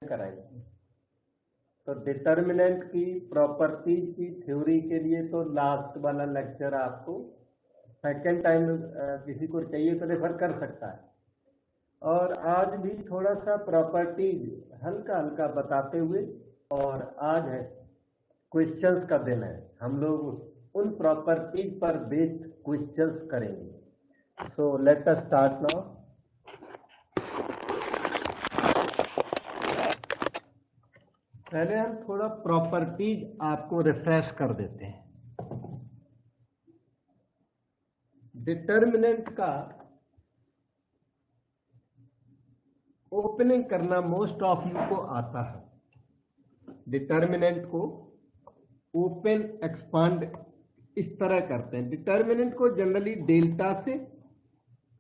कराएंगे। तो डिटर्मिनेंट की प्रॉपर्टीज की थ्योरी के लिए तो लास्ट वाला लेक्चर आपको सेकेंड टाइम किसी को चाहिए तो रेफर कर सकता है। और आज भी थोड़ा सा प्रॉपर्टीज हल्का हल्का बताते हुए, और आज है क्वेश्चंस का दिन है, हम लोग उन प्रॉपर्टीज पर बेस्ड क्वेश्चंस करेंगे। So let us start now. पहले हम थोड़ा प्रॉपर्टीज आपको रिफ्रेश कर देते हैं। डिटर्मिनेंट का ओपनिंग करना मोस्ट ऑफ यू को आता है। डिटर्मिनेंट को ओपन एक्सपांड इस तरह करते हैं। डिटर्मिनेंट को जनरली डेल्टा से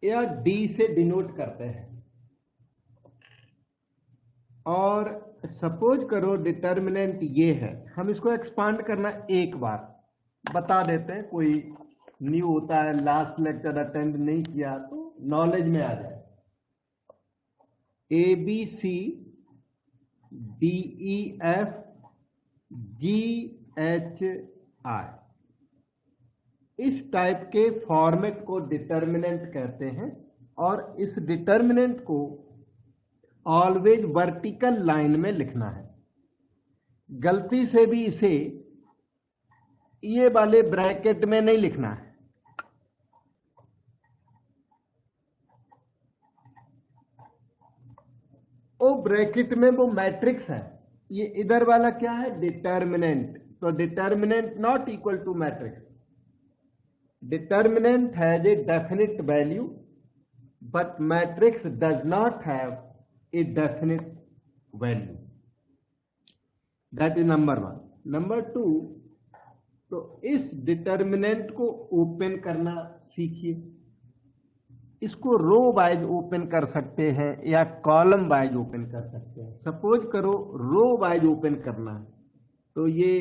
या डी से डिनोट करते हैं। और सपोज करो डिटर्मिनेंट ये है, हम इसको एक्सपांड करना एक बार बता देते हैं। कोई न्यू होता है, लास्ट लेक्चर अटेंड नहीं किया तो नॉलेज में आ जाए। A B C D E F G H I, इस टाइप के फॉर्मेट को डिटर्मिनेंट कहते हैं। और इस डिटर्मिनेंट को ऑलवेज वर्टिकल लाइन में लिखना है। गलती से भी इसे ये वाले ब्रैकेट में नहीं लिखना है। वो ब्रैकेट में वो मैट्रिक्स है, ये इधर वाला क्या है, डिटर्मिनेंट। तो determinant not equal to matrix. Determinant has a definite value but matrix does not have a definite value. That is number one. Number two, तो इस डिटर्मिनेंट को ओपन करना सीखिए। इसको रो वाइज ओपन कर सकते हैं या कॉलम वाइज ओपन कर सकते हैं। सपोज करो रो वाइज ओपन करना है तो ये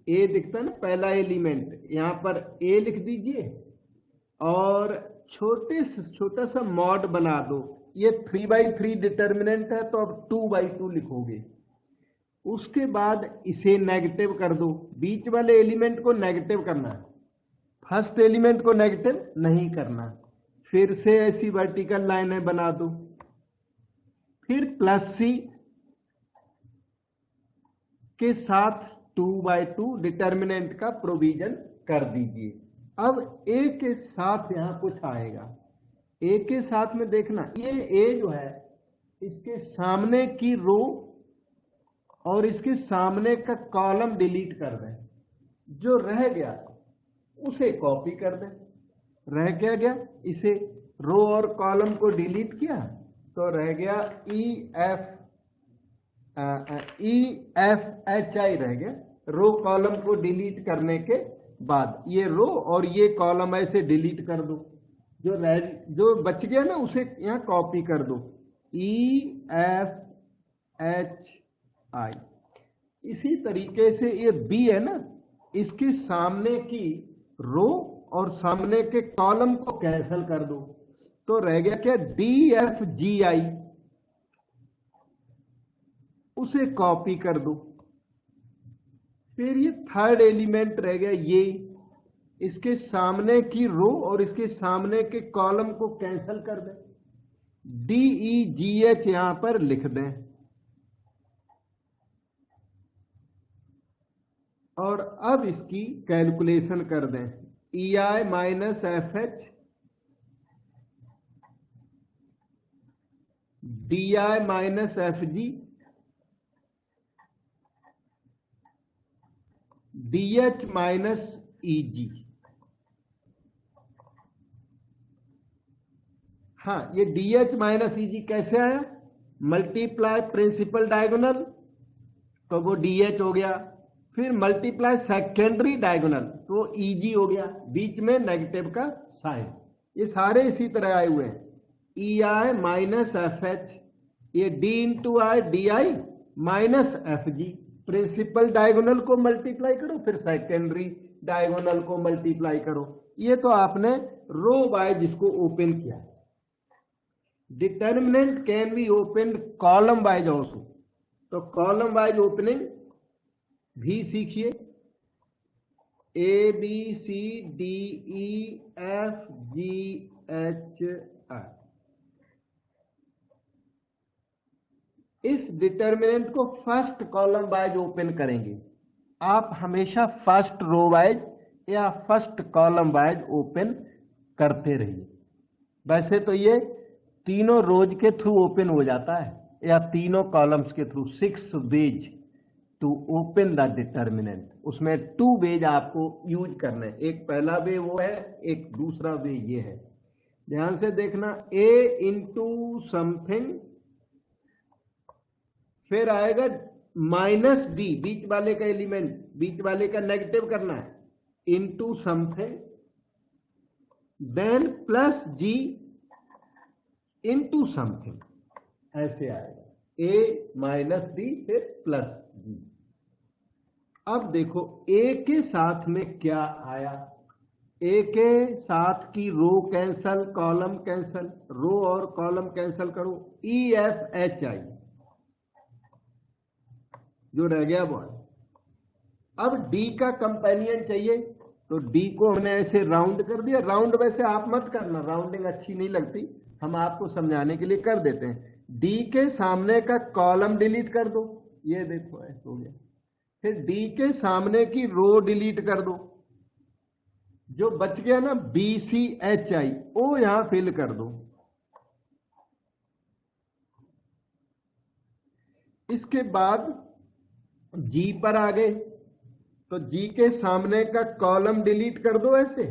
ए दिखता है ना, पहला एलिमेंट, यहां पर ए लिख दीजिए और छोटा सा मॉड बना दो। ये 3/3 डिटर्मिनेंट है तो अब 2/2 लिखोगे। उसके बाद इसे नेगेटिव कर दो, बीच वाले एलिमेंट को नेगेटिव करना है, फर्स्ट एलिमेंट को नेगेटिव नहीं करना। फिर से ऐसी वर्टिकल लाइनें बना दो, फिर +c के साथ 2/2 डिटर्मिनेंट का प्रोविजन कर दीजिए। अब ए के साथ यहां कुछ आएगा। ए के साथ में देखना, ये ए जो है इसके सामने की रो और इसके सामने का कॉलम डिलीट कर दें। जो रह गया उसे कॉपी कर दें। रह क्या गया, इसे रो और कॉलम को डिलीट किया तो रह गया ई एफ एच आई रह गया। रो कॉलम को डिलीट करने के बाद ये रो और ये कॉलम ऐसे डिलीट कर दो। जो बच गया ना उसे यहां कॉपी कर दो, ई एफ एच आई। इसी तरीके से ये बी है ना, इसके सामने की रो और सामने के कॉलम को कैंसिल कर दो तो रह गया क्या, डी एफ जी आई, उसे कॉपी कर दो। फिर ये थर्ड एलिमेंट रह गया, ये इसके सामने की रो और इसके सामने के कॉलम को कैंसिल कर दें, डी ई जी एच यहां पर लिख दें। और अब इसकी कैलकुलेशन कर दें, E I minus F H D I minus F G D H minus E G. हाँ, ये D H minus E G कैसे आया, मल्टीप्लाई प्रिंसिपल डायगोनल तो वो डी एच हो गया, फिर मल्टीप्लाई सेकेंडरी डायगोनल तो ई जी हो गया, बीच में नेगेटिव का साइन। ये सारे इसी तरह आए हुए हैं। E I minus F H, ये D into I D I minus F G. Principal diagonal को मल्टीप्लाई करो, फिर सेकेंडरी डायगोनल को मल्टीप्लाई करो। ये तो आपने रो वाइज इसको ओपन किया। Determinant can be open column wise also. तो कॉलम वाइज ओपनिंग भी सीखिए, ABCDEFGHI। इस डिटर्मिनेंट को फर्स्ट कॉलम वाइज ओपन करेंगे। आप हमेशा फर्स्ट रो वाइज या फर्स्ट कॉलम वाइज ओपन करते रहिए। वैसे तो ये तीनों रोज के थ्रू ओपन हो जाता है या तीनों कॉलम्स के through, 6 ways to open the determinant. उसमें 2 वेज आपको यूज करने, एक पहला वे वो है, एक दूसरा वे ये है। ध्यान से देखना, A इंटू समथिंग, फिर आएगा -D, बीच वाले का एलिमेंट, बीच वाले का नेगेटिव करना है, into something, then +G into something, ऐसे आएगा A -D फिर +G। अब देखो A के साथ में क्या आया, A के साथ की रो कैंसल, कॉलम कैंसल, रो और कॉलम कैंसल करो, EFHI जो रह गया वो है। अब D का कंपेनियन चाहिए, तो D को हमने ऐसे राउंड कर दिया। राउंड वैसे आप मत करना, राउंडिंग अच्छी नहीं लगती, हम आपको समझाने के लिए कर देते हैं। D के सामने का कॉलम डिलीट कर दो, ये देखो ऐसे हो गया। फिर D के सामने की रो डिलीट कर दो, जो बच गया ना BCHI, वो यहां फिल कर दो। इसके बाद G पर आ गए, तो G के सामने का कॉलम डिलीट कर दो ऐसे,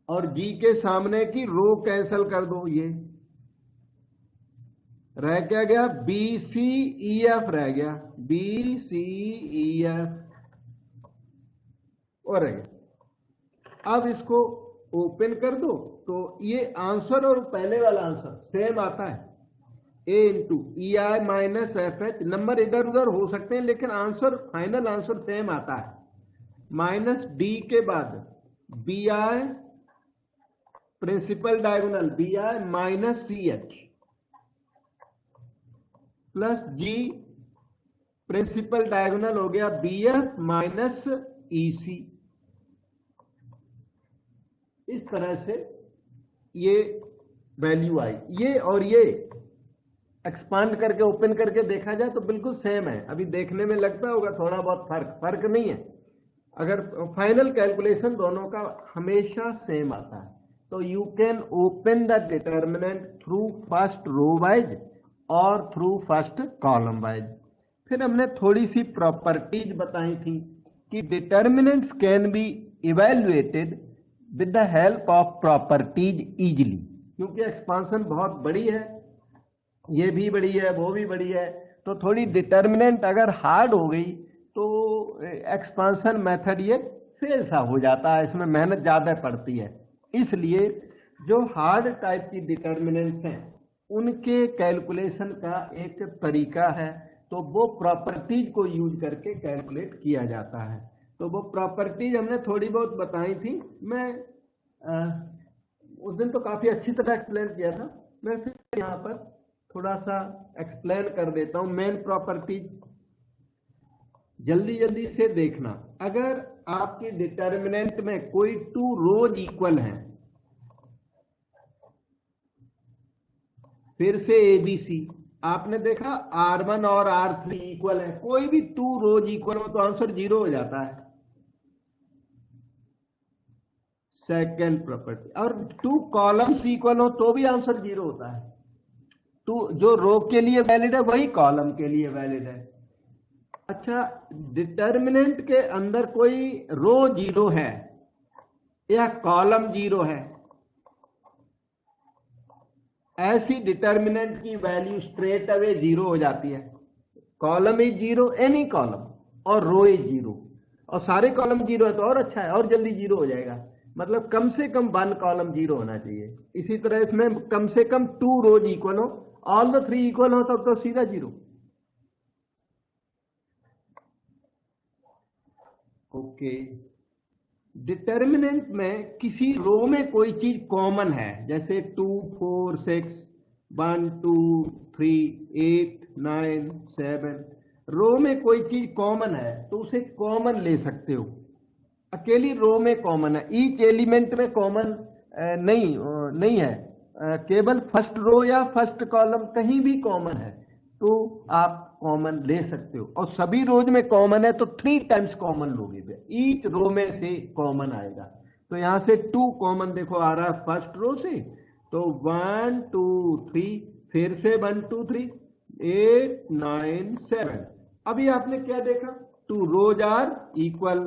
और G के सामने की रो कैंसल कर दो। ये रह क्या गया, BCEF रह गया, BCEF और रह गया। अब इसको ओपन कर दो, तो ये आंसर और पहले वाला आंसर सेम आता है, A into EI -FH। Number इधर उधर हो सकते हैं लेकिन आंसर, फाइनल आंसर सेम आता है। -D के बाद BI principal diagonal, BI -CH +G principal diagonal हो गया BF -EC। इस तरह से ये वैल्यू आई। ये और ये एक्सपांड करके ओपन करके देखा जाए तो बिल्कुल सेम है। अभी देखने में लगता होगा थोड़ा बहुत फर्क नहीं है, अगर फाइनल कैलकुलेशन दोनों का हमेशा सेम आता है। तो you can open the determinant through first row wise और थ्रू फर्स्ट कॉलम वाइज। फिर हमने थोड़ी सी प्रॉपर्टीज बताई थी कि determinants can be evaluated with the help of properties easily. क्योंकि एक्सपांशन बहुत बड़ी है, ये भी बड़ी है, वो भी बड़ी है, तो थोड़ी डिटर्मिनेंट अगर हार्ड हो गई तो एक्सपांशन मेथड ये फेल सा हो जाता है, इसमें मेहनत ज्यादा पड़ती है। इसलिए जो हार्ड टाइप की डिटर्मिनेंट्स हैं उनके कैलकुलेशन का एक तरीका है, तो वो प्रॉपर्टीज को यूज करके कैलकुलेट किया जाता है। तो वो प्रॉपर्टीज हमने थोड़ी बहुत बताई थी। मैं उस दिन तो काफी अच्छी तरह एक्सप्लेन किया था, मैं फिर यहाँ पर थोड़ा सा एक्सप्लेन कर देता हूं। मेन प्रॉपर्टीज जल्दी से देखना। अगर आपकी डिटर्मिनेंट में कोई 2 रोज इक्वल हैं, फिर से ABC, आपने देखा R1 और R3 इक्वल है, कोई भी 2 रोज इक्वल हो तो आंसर 0 हो जाता है। सेकेंड प्रॉपर्टी, और 2 कॉलम्स इक्वल हो तो भी आंसर 0 होता है। जो रो के लिए वैलिड है वही कॉलम के लिए वैलिड है। अच्छा, डिटर्मिनेंट के अंदर कोई रो 0 है या कॉलम 0 है, ऐसी डिटर्मिनेंट की वैल्यू स्ट्रेट अवे 0 हो जाती है। कॉलम इज 0, एनी कॉलम, और रो इज 0, और सारे कॉलम 0 है तो और अच्छा है, और जल्दी 0 हो जाएगा। मतलब कम से कम 1 कॉलम 0 होना चाहिए। इसी तरह इसमें कम से कम 2 रोज इक्वल हो, ऑल द 3 इक्वल हो तब तो सीधा 0। ओके, डिटर्मिनेंट में किसी रो में कोई चीज कॉमन है, जैसे 2 4 6 1 2 3 8 9 7। रो में कोई चीज कॉमन है तो उसे कॉमन ले सकते हो, अकेली रो में कॉमन है, ईच एलिमेंट में कॉमन नहीं है, केवल फर्स्ट रो या फर्स्ट कॉलम कहीं भी कॉमन है तो आप कॉमन ले सकते हो। और सभी रोज में कॉमन है तो 3 टाइम्स कॉमन लोगे, ईच रो में से कॉमन आएगा। तो यहां से 2 कॉमन देखो आ रहा है फर्स्ट रो से, तो 1 2 3, फिर से 1 2 3 8 9 7। अभी आपने क्या देखा, 2 रोज आर इक्वल,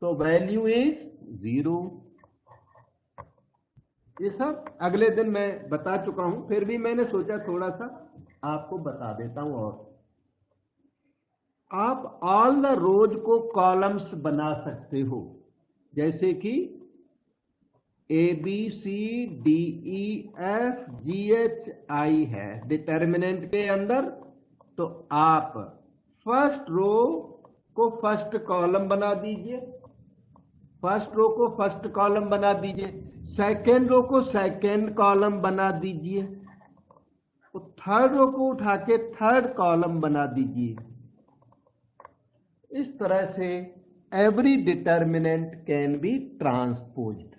तो वैल्यू इज 0। ये सब अगले दिन मैं बता चुका हूं, फिर भी मैंने सोचा थोड़ा सा आपको बता देता हूं। और आप ऑल द रोज को कॉलम्स बना सकते हो, जैसे कि ABCDEFGHI है डिटर्मिनेंट के अंदर, तो आप फर्स्ट रो को फर्स्ट कॉलम बना दीजिए, फर्स्ट रो को फर्स्ट कॉलम बना दीजिए, सेकेंड रो को सेकेंड कॉलम बना दीजिए, तो थर्ड रो को उठा के थर्ड कॉलम बना दीजिए। इस तरह से every determinant can be transposed,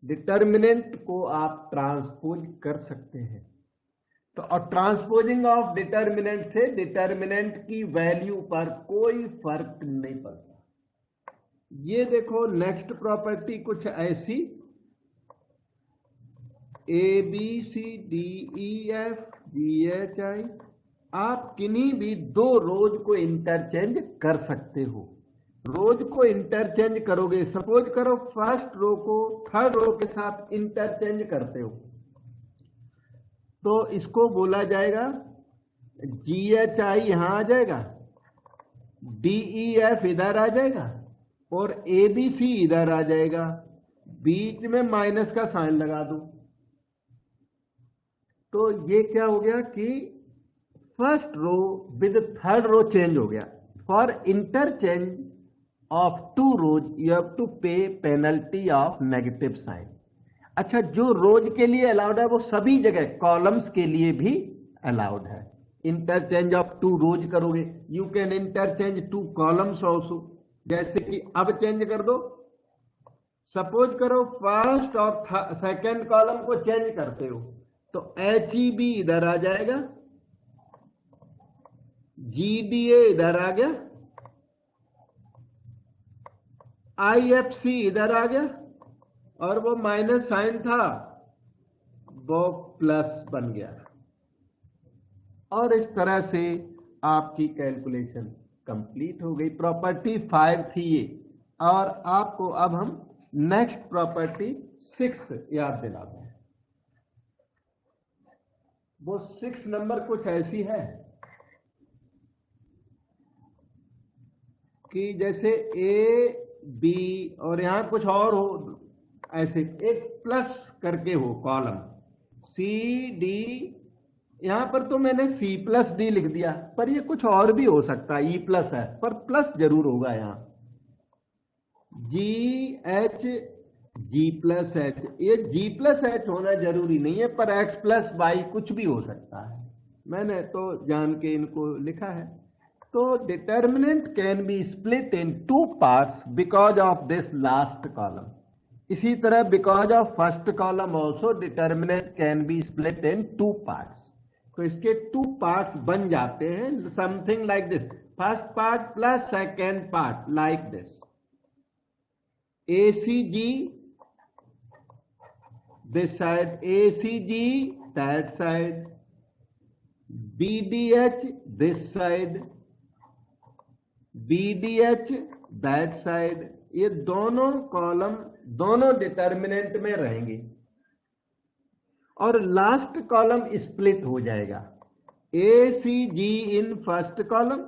determinant को आप ट्रांसपोज कर सकते हैं। तो और ट्रांसपोजिंग ऑफ डिटर्मिनेंट से डिटर्मिनेंट की वैल्यू पर कोई फर्क नहीं पड़ता। ये देखो नेक्स्ट प्रॉपर्टी कुछ ऐसी, ABCDEFGHI, आप किन्हीं भी 2 रोज को इंटरचेंज कर सकते हो। रोज को इंटरचेंज करोगे, सपोज करो फर्स्ट रो को थर्ड रो के साथ इंटरचेंज करते हो, तो इसको बोला जाएगा GHI यहां आ जाएगा, DEF इधर आ जाएगा और ABC इधर आ जाएगा, बीच में माइनस का साइन लगा दो। तो ये क्या हो गया कि first row with third row change हो गया। For interchange of 2 rows you have to pay penalty of negative sign. अच्छा, जो रोज के लिए अलाउड है वो सभी जगह कॉलम्स के लिए भी अलाउड है। इंटरचेंज ऑफ 2 रोज करोगे, you can interchange 2 columns also. जैसे कि अब चेंज कर दो, सपोज करो फर्स्ट और सेकेंड कॉलम को चेंज करते हो, तो HEB इधर आ जाएगा, GDA इधर आ गया, IFC इधर आ गया, और वो माइनस साइन था वो प्लस बन गया। और इस तरह से आपकी कैलकुलेशन कंप्लीट हो गई। प्रॉपर्टी 5 थी ये, और आपको अब हम नेक्स्ट प्रॉपर्टी 6 याद दिलाते हैं। वो 6 नंबर कुछ ऐसी है कि जैसे A B और यहां कुछ और हो, ऐसे एक प्लस करके हो कॉलम C D, यहां पर तो मैंने C+D लिख दिया, पर ये कुछ और भी हो सकता है, E प्लस है पर प्लस जरूर होगा। यहां GH G+H, ये G+H होना जरूरी नहीं है, पर X+Y कुछ भी हो सकता है, मैंने तो जान के इनको लिखा है। तो determinant can be split in 2 parts because of this last column. इसी तरह because of first column also determinant can be split in 2 parts. तो इसके 2 पार्ट्स बन जाते हैं, something like this, first part plus second part like this. ACG this side, ACG that side, BDH this side, BDH that side। ये दोनों column दोनों determinant में रहेंगे और लास्ट कॉलम स्प्लिट हो जाएगा। ACG in first column,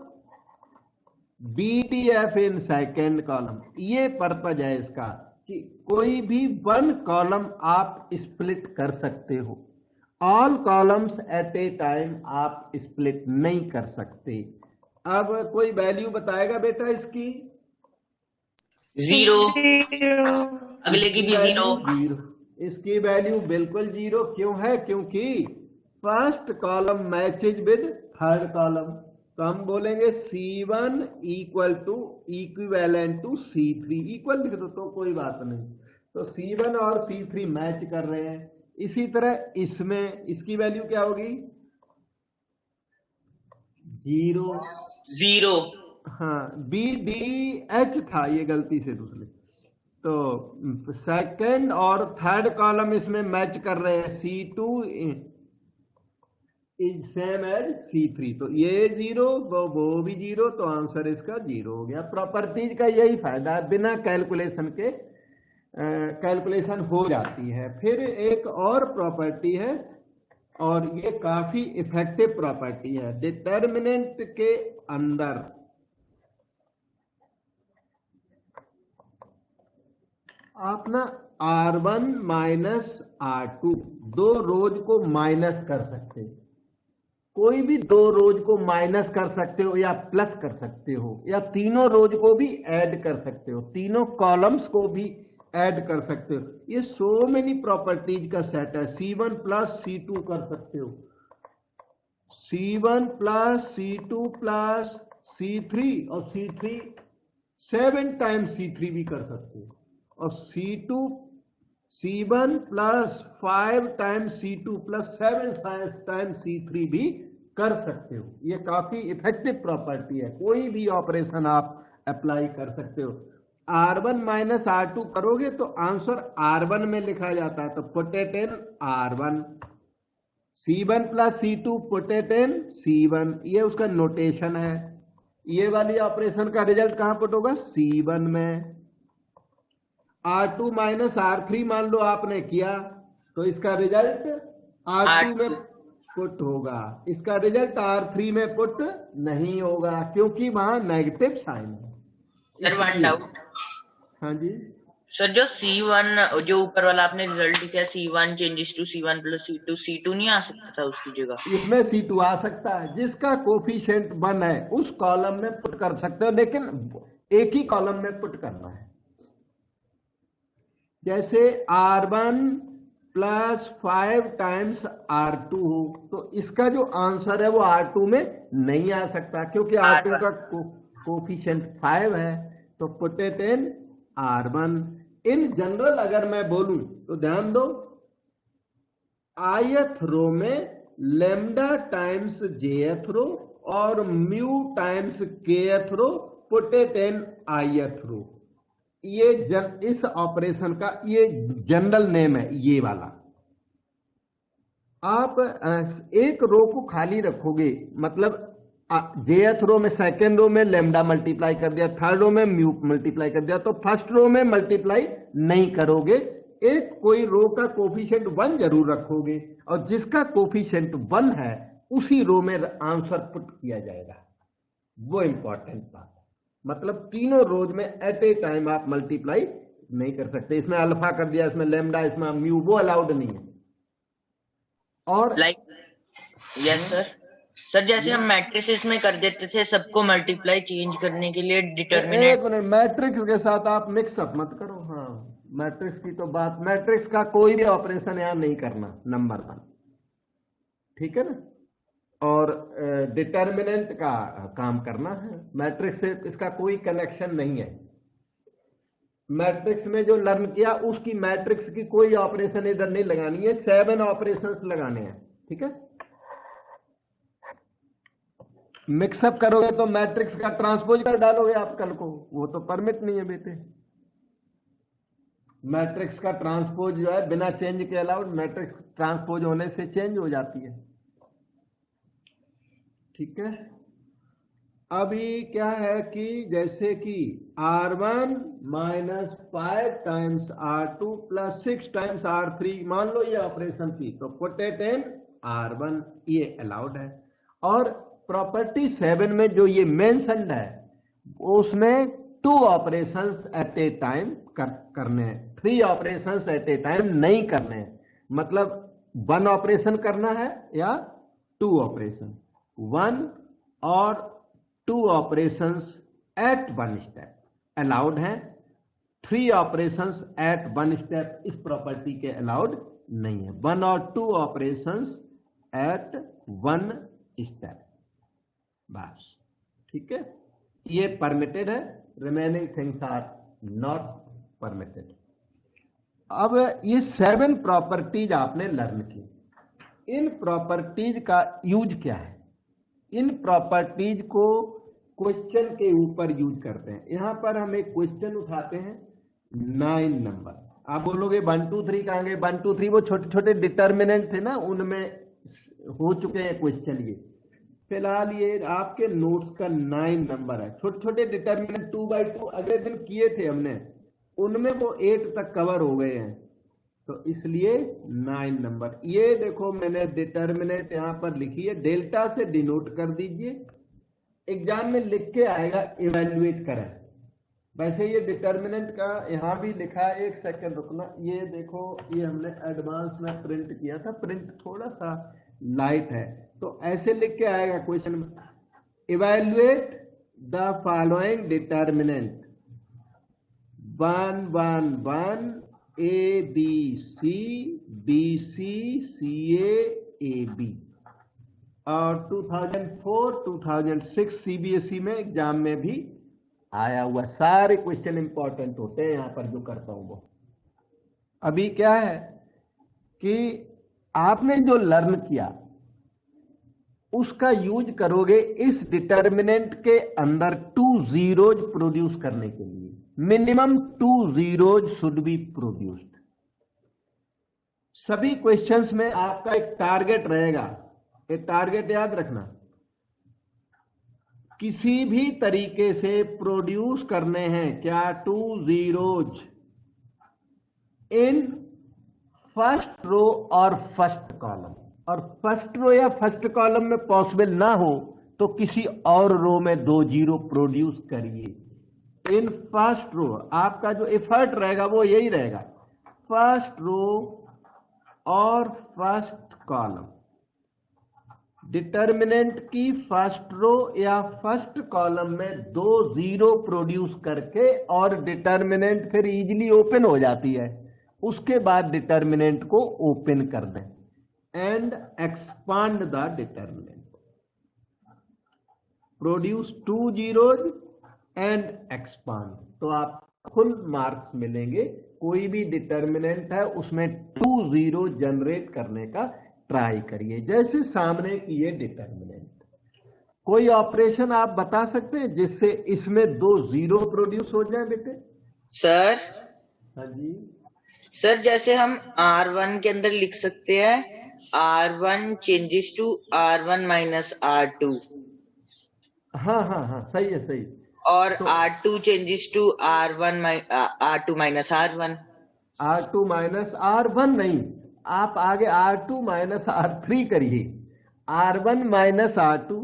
BDF in second column. ये purpose है इसका कि कोई भी 1 कॉलम आप स्प्लिट कर सकते हो, all columns at a time आप स्प्लिट नहीं कर सकते। अब कोई वैल्यू बताएगा बेटा इसकी? 0, अगले की भी 0। इसकी वैल्यू बिल्कुल 0 क्यों है? क्योंकि first column matches with third column, तो हम बोलेंगे C1 equal to equivalent to C3, equal लिख दो तो कोई बात नहीं। तो C1 और C3 मैच कर रहे हैं। इसी तरह इसमें इसकी वैल्यू क्या होगी? 0। हाँ, BDH था, ये गलती से दूसरे। तो सेकंड और थर्ड कॉलम इसमें मैच कर रहे हैं। C2 is same as C3, तो ये 0 वो भी 0, तो आंसर इसका 0 हो गया। प्रॉपर्टीज का यही फायदा है, बिना कैलकुलेशन के कैलकुलेशन हो जाती है। फिर एक और प्रॉपर्टी है, और ये काफी इफेक्टिव प्रॉपर्टी है। डिटर्मिनेंट के अंदर आप ना R1 माइनस R2 दो रोज को माइनस कर सकते हो। कोई भी दो रोज को माइनस कर सकते हो या प्लस कर सकते हो, या तीनों रोज को भी ऐड कर सकते हो, तीनों कॉलम्स को भी ऐड कर सकते हो। ये सो मेनी प्रॉपर्टीज का सेट है। C1 प्लस C2 कर सकते हो, C1 plus C2 plus C3, और C3 7 टाइम्स C3 भी कर सकते हो, और C1 plus 5 times C2 plus 7 times C3 भी कर सकते हो। ये काफी इफेक्टिव प्रॉपर्टी है, कोई भी ऑपरेशन आप अप्लाई कर सकते हो। R1 माइनस R2 करोगे तो आंसर R1 में लिखा जाता है, तो put it in R1। C1 plus C2 put it in C1, ये उसका नोटेशन है। ये वाली ऑपरेशन का रिजल्ट कहां पुट होगा? C1 में। R2 माइनस R3 मान लो आपने किया, तो इसका रिजल्ट R2 में पुट होगा, इसका रिजल्ट R3 में पुट नहीं होगा, क्योंकि वहां नेगेटिव साइन है। Sir one doubt. हाँ जी सर, जो C1 जो ऊपर वाला आपने रिजल्ट लिखा C1 changes to C1 plus C2, C2 नहीं आ सकता था उसकी जगह? इसमें C2 आ सकता है, जिसका कोफिशिएंट 1 है उस कॉलम में पुट कर सकते हो, लेकिन एक ही कॉलम में पुट करना है। जैसे R1 प्लस 5 टाइम्स R2 हो, तो इसका जो आंसर है वो R2 में नहीं आ सकता, क्योंकि R2 का कोफिशिएंट 5 है, तो put it in R1। In general अगर मैं बोलूं तो ध्यान दो, ith रो में लेमडा टाइम्स jth रो और mu times kth row, put it in ith row. ये इस ऑपरेशन का ये जनरल नेम है, ये वाला। आप एक रो को खाली रखोगे, मतलब jth रो में सेकेंड रो में लेमडा मल्टीप्लाई कर दिया, थर्ड रो में म्यू मल्टीप्लाई कर दिया, तो फर्स्ट रो में मल्टीप्लाई नहीं करोगे। एक कोई रो का कोफिशिएंट 1 जरूर रखोगे, और जिसका कोफिशिएंट 1 है उसी रो में आंसर पुट किया जाएगा। वो इंपॉर्टेंट बात है, मतलब तीनों रोज में एट ए टाइम आप मल्टीप्लाई नहीं कर सकते। इसमें अल्फा कर दिया, इसमें लेमडा, इसमें म्यू, वो अलाउड नहीं है। और यस सर, जैसे हम मैट्रिसेस में कर देते थे सबको मल्टीप्लाई चेंज करने के लिए डिटर्मिनेंट। मैट्रिक्स के साथ आप मिक्सअप मत करो। हाँ, मैट्रिक्स की तो बात, मैट्रिक्स का कोई भी ऑपरेशन यहां नहीं करना, नंबर 1, ठीक है ना। और डिटर्मिनेंट का काम करना है, मैट्रिक्स से इसका कोई कनेक्शन नहीं है। मैट्रिक्स में जो लर्न किया उसकी मैट्रिक्स की कोई ऑपरेशन इधर नहीं लगानी है, 7 ऑपरेशंस लगाने हैं, ठीक है। मिक्सअप करोगे तो मैट्रिक्स का ट्रांसपोज कर डालोगे आप कल को, वो तो परमिट नहीं है बेटे। मैट्रिक्स का ट्रांसपोज जो है बिना चेंज के अलाउड, मैट्रिक्स ट्रांसपोज होने से चेंज हो जाती है, ठीक है। अभी क्या है कि जैसे कि R1 minus 5 times R2 plus 6 times R3, मान लो ये ऑपरेशन थी, तो पुट इट इन R1, ये अलाउड है। और प्रॉपर्टी 7 में जो ये मेंशन्ड है, उसमें 2 ऑपरेशंस एट ए टाइम करने हैं, 3 ऑपरेशंस एट ए टाइम नहीं करने हैं। मतलब 1 ऑपरेशन करना है या 2 ऑपरेशन, 1 और 2 ऑपरेशंस एट 1 स्टेप अलाउड है, 3 ऑपरेशंस एट 1 स्टेप इस प्रॉपर्टी के अलाउड नहीं है। 1 और 2 ऑपरेशंस एट 1 स्टेप, बस, ठीक है, ये परमिटेड है, remaining things are not permitted. अब ये 7 प्रॉपर्टीज आपने लर्न की, इन प्रॉपर्टीज का यूज क्या है? इन प्रॉपर्टीज को क्वेश्चन के ऊपर यूज करते हैं। यहां पर हम एक क्वेश्चन उठाते हैं 9 नंबर। आप बोलोगे 1 2 3 कहां गए? 1 2 3 वो छोटे छोटे डिटर्मिनेंट थे ना, उनमें हो चुके हैं क्वेश्चन। ये फिलहाल ये आपके नोट्स का 9 नंबर है। छोटे छोटे डिटर्मिनेंट 2 by 2 अगले दिन किए थे हमने, उनमें वो 8 तक कवर हो गए हैं, तो इसलिए 9 नंबर। ये देखो मैंने डिटर्मिनेंट यहां पर लिखी है, डेल्टा से डिनोट कर दीजिए, एग्जाम में लिख के आएगा इवेल्युएट करें। वैसे ये डिटर्मिनेंट का यहां भी लिखा है, एक सेकंड रुकना, ये देखो ये हमने एडवांस में प्रिंट किया था, प्रिंट थोड़ा सा लाइट है, तो ऐसे लिख के आएगा क्वेश्चन में, evaluate the following determinant 1 1 1 A B C B C C A A B। और 2004 2006 CBSE में एग्जाम में भी आया हुआ, सारे क्वेश्चन इंपॉर्टेंट होते हैं यहां पर जो करता हूं वो। अभी क्या है कि आपने जो लर्न किया उसका यूज करोगे इस डिटर्मिनेंट के अंदर 2 zeros प्रोड्यूस करने के लिए। Minimum 2 zeros should be produced. सभी क्वेश्चंस में आपका एक टारगेट रहेगा, एक टारगेट याद रखना, किसी भी तरीके से प्रोड्यूस करने हैं क्या 2 zeros इन फर्स्ट रो और फर्स्ट कॉलम। और फर्स्ट रो या फर्स्ट कॉलम में पॉसिबल ना हो तो किसी और रो में 2 0 प्रोड्यूस करिए। इन फर्स्ट रो आपका जो एफर्ट रहेगा वो यही रहेगा, फर्स्ट रो और फर्स्ट कॉलम। डिटर्मिनेंट की फर्स्ट रो या फर्स्ट कॉलम में 2 0 प्रोड्यूस करके और डिटर्मिनेंट फिर इजीली ओपन हो जाती है। उसके बाद डिटर्मिनेंट को ओपन कर दें and expand the determinant. Produce 2 zeros and expand, तो आप फुल मार्क्स मिलेंगे। कोई भी डिटर्मिनेंट है उसमें 2 0 जनरेट करने का ट्राई करिए, जैसे सामने की ये डिटर्मिनेंट। कोई ऑपरेशन आप बता सकते हैं जिससे इसमें 2 0 प्रोड्यूस हो जाए बेटे? सर हाँ जी सर, जैसे हम R1 के अंदर लिख सकते हैं R1 changes to R1 minus R2। हाँ हाँ हाँ, सही है सही। और तो R2 changes to R2 minus R1। R2 minus R1 नहीं, आप आगे R2 माइनस R3 करिए, R1 माइनस R2,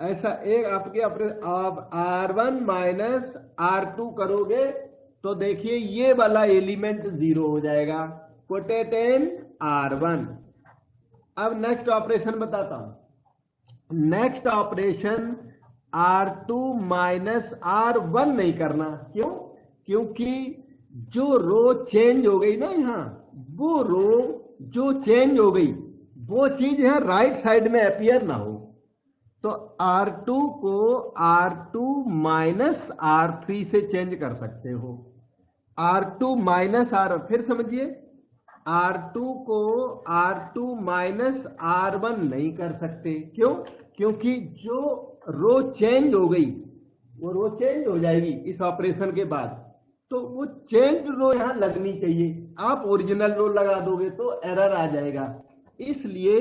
ऐसा एक आपके अपने आप R1 माइनस R2 करोगे तो देखिए ये वाला एलिमेंट 0 हो जाएगा, पुट इट इन R1। अब नेक्स्ट ऑपरेशन बताता हूं। Next operation R2 minus R1 नहीं करना। क्यों? क्योंकि जो रो चेंज हो गई ना यहां, वो रो जो चेंज हो गई वो चीज यहां राइट साइड में अपीयर ना हो। तो R2 को R2 माइनस R3 से चेंज कर सकते हो। R2 माइनस R, फिर समझिए, R2 को R2 माइनस R1 नहीं कर सकते। क्यों? क्योंकि जो रो चेंज हो गई वो रो चेंज हो जाएगी इस ऑपरेशन के बाद, तो वो चेंज रो यहां लगनी चाहिए। आप ओरिजिनल रो लगा दोगे तो एरर आ जाएगा। इसलिए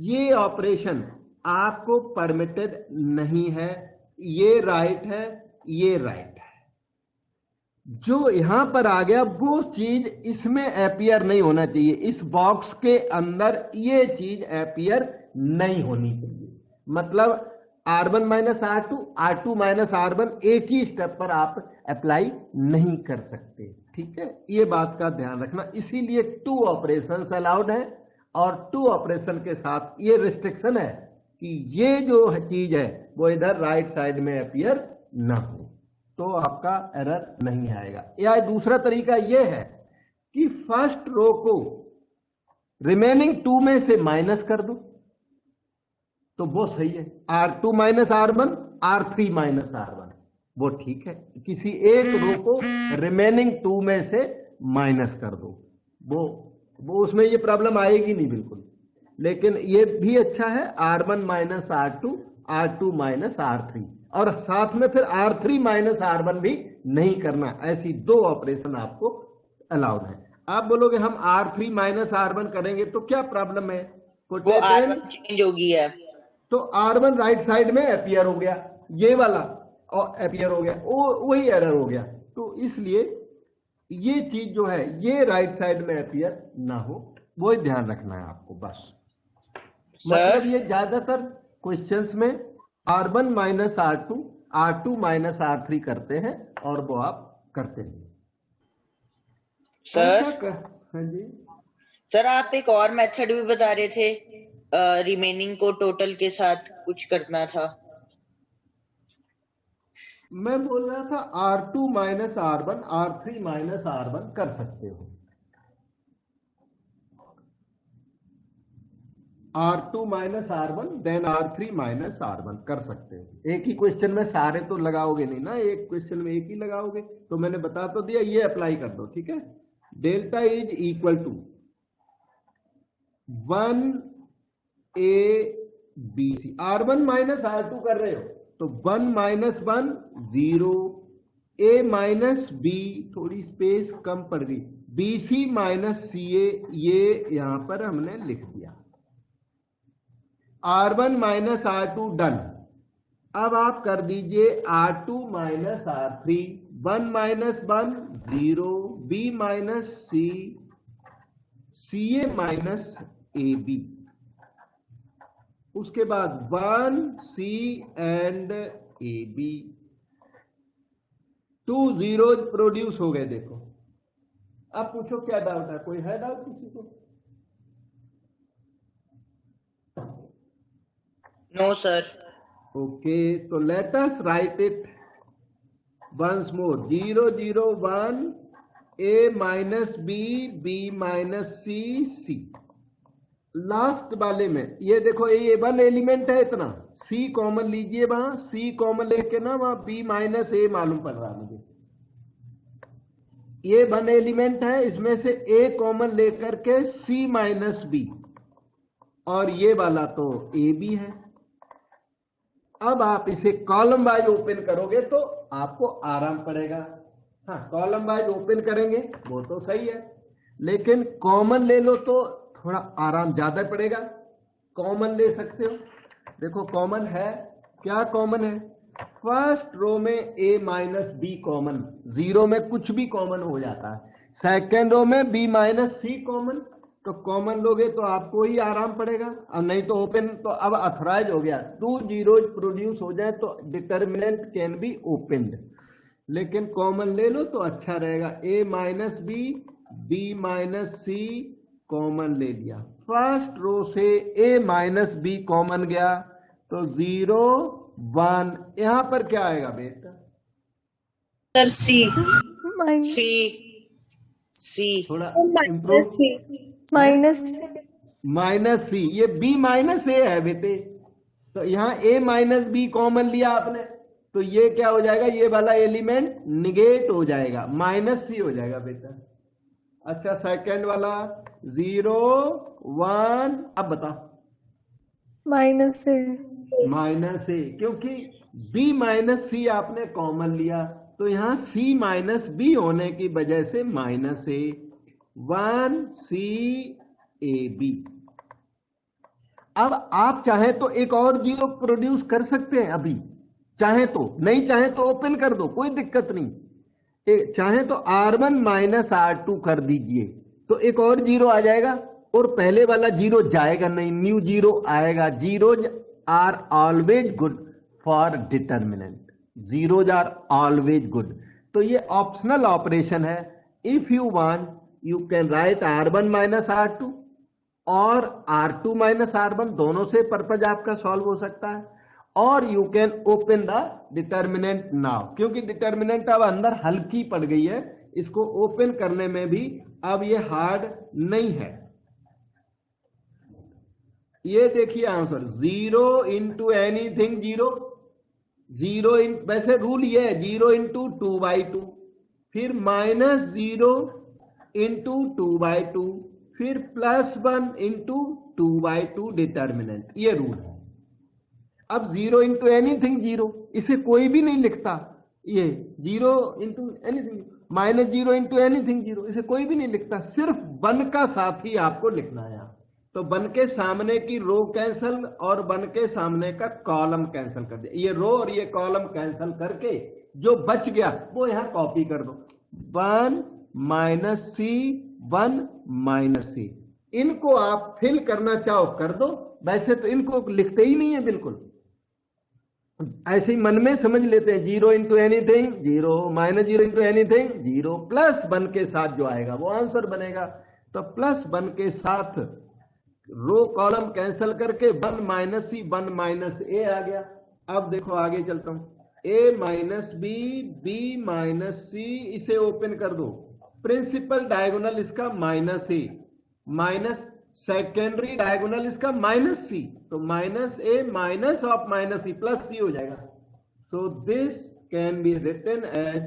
ये ऑपरेशन आपको परमिटेड नहीं है। ये राइट है, ये राइट है। जो यहां पर आ गया वो चीज इसमें अपीयर नहीं होना चाहिए। इस बॉक्स के अंदर ये चीज अपीयर नहीं होनी चाहिए। मतलब R1 minus R2, R2 minus R1 एक ही स्टेप पर आप अप्लाई नहीं कर सकते। ठीक है, ये बात का ध्यान रखना। इसीलिए 2 ऑपरेशंस अलाउड है और 2 ऑपरेशन के साथ ये रिस्ट्रिक्शन है कि ये जो चीज है वो इधर राइट साइड में अपीयर ना हो, तो आपका एरर नहीं आएगा। या दूसरा तरीका यह है कि फर्स्ट रो को रिमेनिंग 2 में से माइनस कर दो, तो वो सही है। R2 minus R1, R3 minus R1, वो ठीक है। किसी एक रो को रिमेनिंग 2 में से माइनस कर दो, वो उसमें ये प्रॉब्लम आएगी नहीं बिल्कुल। लेकिन ये भी अच्छा है, R1 minus R2, R2 minus R3, और साथ में फिर R3 माइनस R1 भी नहीं करना। ऐसी 2 ऑपरेशन आपको अलाउड है। आप बोलोगे हम R3 माइनस R1 करेंगे तो क्या प्रॉब्लम है? वो R1 चेंज हो गई है, तो R1 राइट साइड में अपीयर हो गया, ये वाला और अपीयर हो गया, वही एरर हो गया। तो इसलिए ये चीज जो है ये राइट साइड में अपीयर ना हो, वो ही ध्यान रखना है आपको बस। मतलब ये ज्यादातर क्वेश्चंस में R1 minus R2, R2 minus R3 करते हैं, और वो आप करते हैं सर। हाँ जी सर, आप एक और मेथड भी बता रहे थे, रिमेनिंग को टोटल के साथ कुछ करना था। मैं बोल रहा था R2 minus R1, R3 minus R1 कर सकते हो। R2 minus R1 then R3 minus R1 कर सकते हो। एक ही क्वेश्चन में सारे तो लगाओगे नहीं ना, एक क्वेश्चन में एक ही लगाओगे। तो मैंने बता तो दिया, ये अप्लाई कर दो, ठीक है। Delta is equal to 1ABC, R1 minus R2 कर रहे हो तो 1 माइनस 1 0, A माइनस B, थोड़ी स्पेस कम पड़ गई, BC माइनस CA, ये यहां पर हमने लिख दिया। R1 minus R2 done. अब आप कर दीजिए R2 minus R3, 1 minus 1 0, B minus C, CA minus AB, उसके बाद 1C and AB, 2 zeros produce हो गए। देखो अब पूछो क्या डाउट है, कोई है डाउट किसी को? No sir. ओके, तो let us write it once more. 0 0 1, A minus B, B minus C, C। Last वाले में ये देखो, ये 1 एलिमेंट है इतना, C कॉमन लीजिए, वहां C कॉमन लेके ना वहां B माइनस A मालूम पड़ रहा मुझे। ये 1 एलिमेंट है, इसमें से A कॉमन लेकर के C माइनस B, और ये वाला तो A B है। अब आप इसे कॉलम वाइज ओपन करोगे तो आपको आराम पड़ेगा। हाँ, कॉलम वाइज ओपन करेंगे वो तो सही है, लेकिन कॉमन ले लो तो थोड़ा आराम ज्यादा पड़ेगा। कॉमन ले सकते हो, देखो कॉमन है, क्या कॉमन है? फर्स्ट रो में A माइनस B कॉमन, 0 में कुछ भी कॉमन हो जाता है। सेकेंड रो में B माइनस C कॉमन, तो कॉमन लोगे तो आपको ही आराम पड़ेगा, और नहीं तो ओपन तो अब अथोराइज हो गया। 2 zeros प्रोड्यूस हो जाए तो डिटर्मिनेंट कैन बी ओपनड, लेकिन कॉमन ले लो तो अच्छा रहेगा। A minus B, B minus C common ले लिया, फर्स्ट रो से A माइनस B कॉमन गया तो 0 1, यहां पर क्या आएगा बेटा? सर सी। थोड़ा माइनस माइनस C, ये B माइनस A है बेटे, तो यहां A माइनस B कॉमन लिया आपने, तो ये क्या हो जाएगा? ये वाला एलिमेंट निगेट हो जाएगा, माइनस C हो जाएगा बेटा। अच्छा, सेकंड वाला 0 1, अब बताओ। माइनस A, क्योंकि B माइनस C आपने कॉमन लिया, तो यहां C माइनस B होने की वजह से माइनस A, 1C AB। अब आप चाहे तो एक और 0 प्रोड्यूस कर सकते हैं अभी, चाहे तो, नहीं चाहे तो ओपन कर दो, कोई दिक्कत नहीं। चाहे तो R1 माइनस R2 कर दीजिए, तो एक और 0 आ जाएगा, और पहले वाला 0 जाएगा नहीं, न्यू 0 आएगा। Zeros are always good for determinant, zeros are always good. तो ये ऑप्शनल ऑपरेशन है। If you want you can write R1 minus R2 और R2 माइनस R1, दोनों से पर्पज आपका सॉल्व हो सकता है। और you can open the determinant now, क्योंकि डिटर्मिनेंट अब अंदर हल्की पड़ गई है, इसको ओपन करने में भी अब ये हार्ड नहीं है। ये देखिए आंसर, 0 इंटू एनीथिंग 0, 0 वैसे रूल ये है 0 इंटू 2/2, फिर -0 इंटू 2/2, फिर +1 इंटू 2/2 डिटर्मिनेंट, ये रूल है। अब 0 इंटू एनीथिंग 0, इसे कोई भी नहीं लिखता, ये 0 इंटू एनीथिंग, -0 इंटू एनीथिंग 0, इसे कोई भी नहीं लिखता, सिर्फ 1 का साथ ही आपको लिखना है यहाँ। तो 1 के सामने की रो कैंसल और 1 के सामने का कॉलम कैंसल कर दिया, ये रो और ये कॉलम कैंसल करके जो बच गया वो यहां कॉपी कर दो, 1 -c 1 -c। इनको आप फिल करना चाहो कर दो, वैसे तो इनको लिखते ही नहीं है बिल्कुल, ऐसे ही मन में समझ लेते हैं, 0 इंटू एनीथिंग 0, -0 इंटू एनीथिंग 0, +1 के साथ जो आएगा वो आंसर बनेगा। तो +1 के साथ रो कॉलम कैंसल करके 1 -c 1 - a आ गया। अब देखो आगे चलता हूं, a -b b -c, इसे ओपन कर दो, प्रिंसिपल डायगोनल इसका -a, माइनस सेकेंडरी डायगोनल इसका -c, तो -a minus of -c +c हो जाएगा। So this can be written as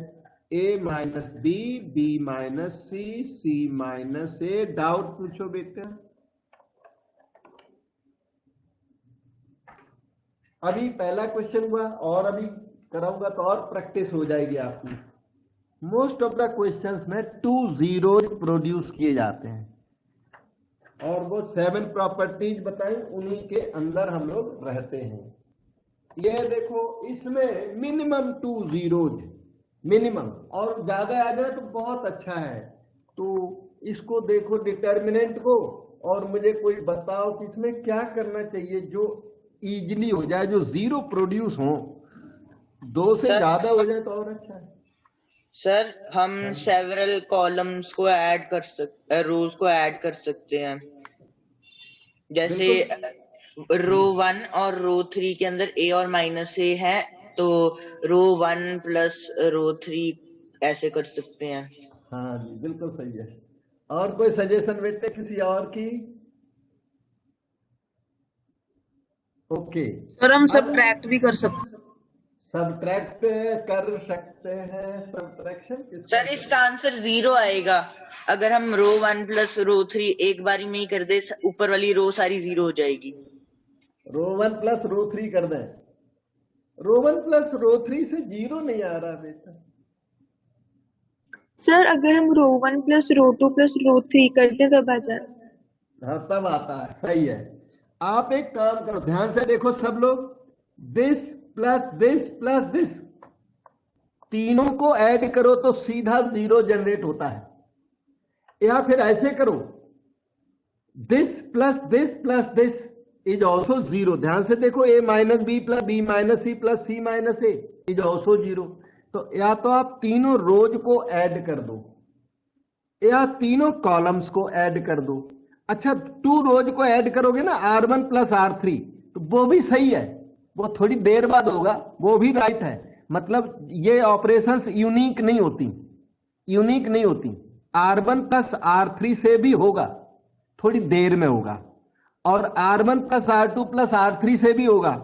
a -b b -c c -a। Doubt पूछो बेटा। अभी पहला क्वेश्चन हुआ और अभी कराऊंगा तो और प्रैक्टिस हो जाएगी आपकी। मोस्ट ऑफ द क्वेश्चंस में 2 जीरोज प्रोड्यूस किए जाते हैं और वो 7 प्रॉपर्टीज बताई, उन्हीं के अंदर हम लोग रहते हैं। ये देखो इसमें मिनिमम 2 जीरोज, मिनिमम, और ज्यादा आ जाए तो बहुत अच्छा है। तो इसको देखो डिटर्मिनेंट को, और मुझे कोई बताओ कि इसमें क्या करना चाहिए जो इजीली हो जाए, जो 0 प्रोड्यूस हो, 2 से ज्यादा हो जाए तो और अच्छा है। सर हम सेवरल कॉलम्स को ऐड कर सकते, रोज को ऐड कर सकते हैं, जैसे रो 1 और रो 3 के अंदर a और -a है, तो रो 1 प्लस रो 3 ऐसे कर सकते हैं। हाँ जी बिल्कुल सही है। और कोई सजेशन बेटे किसी और की? ओके सर हम सब्ट्रैक्ट भी कर सकते हैं। सब्ट्रैक्ट कर सकते हैं, सब्ट्रैक्शन सर इसका आंसर 0 आएगा अगर हम रो 1 प्लस रो 3 एक बारी में ही कर दे, ऊपर वाली रो सारी 0 हो जाएगी। रो 1 प्लस रो 3 कर दें, रो 1 प्लस रो 3 से 0 नहीं आ रहा बेटा। सर अगर हम रो 1 प्लस रो 2 प्लस रो 3 करते हैं तब आ जाए। हाँ तब आता है, सही है। आप एक काम करो, ध्यान से देखो सब लोग, this plus this plus this, तीनों को ऐड करो तो सीधा 0 जनरेट होता है, या फिर ऐसे करो, this plus this is also 0। ध्यान से देखो, a - b plus b - c plus c - a is also 0। तो या तो आप तीनों रोज को ऐड कर दो या तीनों कॉलम्स को ऐड कर दो। अच्छा 2 रोज को ऐड करोगे ना, r1 प्लस r3, तो वो भी सही है, वो थोड़ी देर बाद होगा, वो भी राइट है। मतलब ये ऑपरेशंस यूनिक नहीं होती, r1 प्लस r3 से भी होगा, थोड़ी देर में होगा, और r1 plus r2 plus r3 से भी होगा,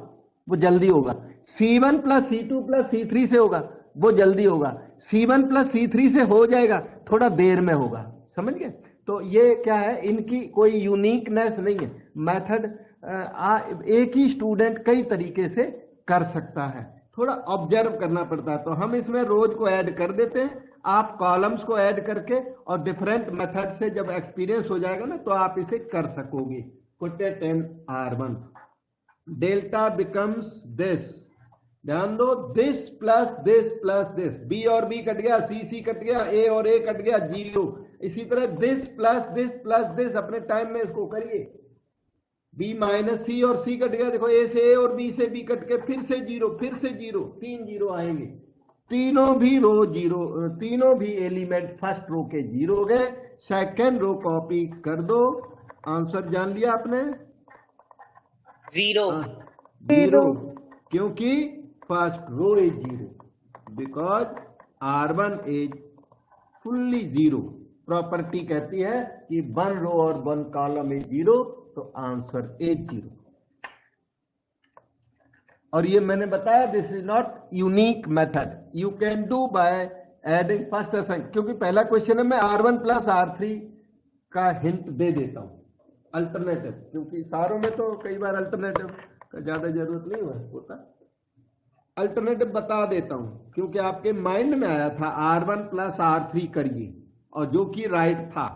वो जल्दी होगा, c1 plus c2 plus c3 से होगा, वो जल्दी होगा, c1 प्लस c3 से हो जाएगा, थोड़ा देर में होगा। समझ गए? तो ये क्या है, इनकी कोई यूनिकनेस नहीं है, मेथड एक ही स्टूडेंट कई तरीके से कर सकता है, थोड़ा ऑब्जर्व करना पड़ता है। तो हम इसमें रोज को ऐड कर देते हैं, आप कॉलम्स को ऐड करके, और डिफरेंट मेथड से जब एक्सपीरियंस हो जाएगा ना तो आप इसे कर सकोगे। Put it in R1, delta becomes this, ध्यान दो, दिस प्लस दिस, बी और बी कट गया, सी कट गया, ए और ए कट गया, 0। इसी तरह दिस प्लस दिस, अपने टाइम में इसको करिए, बी माइनस सी और सी कट गया, देखो ए से ए और बी से बी कट के फिर से 0, 3 0 आएंगे, तीनों भी रो 0, तीनों भी एलिमेंट फर्स्ट रो के 0 हो गए। सेकेंड रो कॉपी कर दो, आंसर जान लिया आपने, 0, क्योंकि first row is 0, because R1 is fully 0। Property कहती है कि 1 रो और 1 कॉलम इज 0, तो आंसर इज 0। और ये मैंने बताया this is not unique method, you can do by adding first assign, क्योंकि पहला क्वेश्चन है मैं R1 प्लस R3 का हिंट दे देता हूं अल्टरनेटिव, क्योंकि सारों में तो कई बार अल्टरनेटिव का ज्यादा जरूरत नहीं होता, अल्टरनेटिव बता देता हूं क्योंकि आपके माइंड में आया था R1 प्लस R3 करिए, और जो कि राइट था।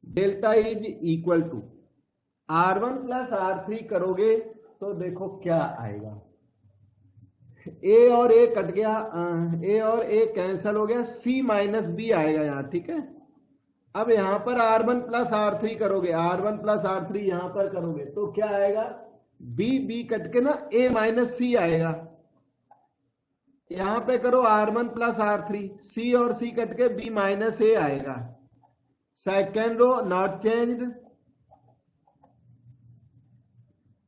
Delta is equal to R1 plus R3 करोगे तो देखो क्या आएगा, A और A कट गया, A और A कैंसल हो गया, C माइनस बी आएगा यहां, ठीक है। अब यहां पर R1 प्लस R3 करोगे, R1 प्लस R3 यहां पर करोगे तो क्या आएगा, B कट के ना A माइनस C आएगा। यहां पे करो R1 प्लस R3, C और C कट के B माइनस A आएगा। Second row not changed,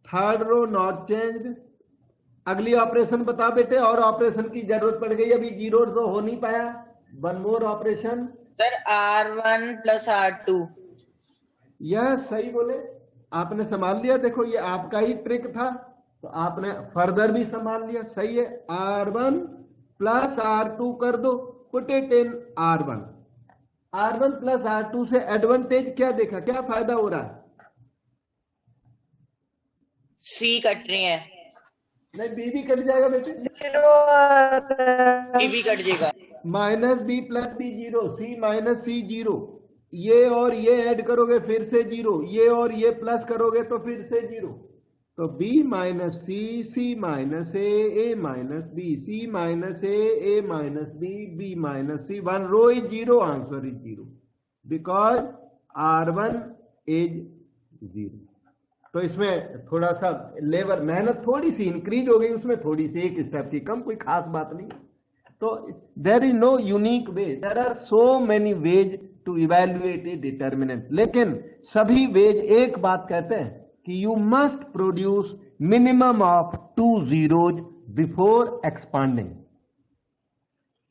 third row not changed. अगली ऑपरेशन बता बेटे, और ऑपरेशन की जरूरत पड़ गई, अभी जीरो तो हो नहीं पाया, one more operation. Sir R1 plus R2। यह सही बोले, आपने संभाल लिया, देखो ये आपका ही ट्रिक था तो आपने फर्दर भी संभाल लिया, सही है। R1 प्लस R2 कर दो, put it in R1। R1 plus R2 से एडवांटेज क्या देखा, क्या फायदा हो रहा है? C कट रही है, नहीं बी भी कट जाएगा बेटे, B भी कट जाएगा, माइनस बी प्लस बी 0, सी माइनस सी 0, ये और ये ऐड करोगे फिर से 0, ये और ये प्लस करोगे तो फिर से 0, तो b minus C, C minus A minus B, C minus A minus B minus C, one row is 0, answer is 0 because R1 is 0। तो इसमें थोड़ा सा लेबर मेहनत थोड़ी सी इंक्रीज हो गई, उसमें थोड़ी सी एक स्टेप की कम, कोई खास बात नहीं। तो there is no unique way, there are so many ways to evaluate a determinant, लेकिन सभी वेज एक बात कहते हैं कि you must produce minimum of 2 zeros before expanding.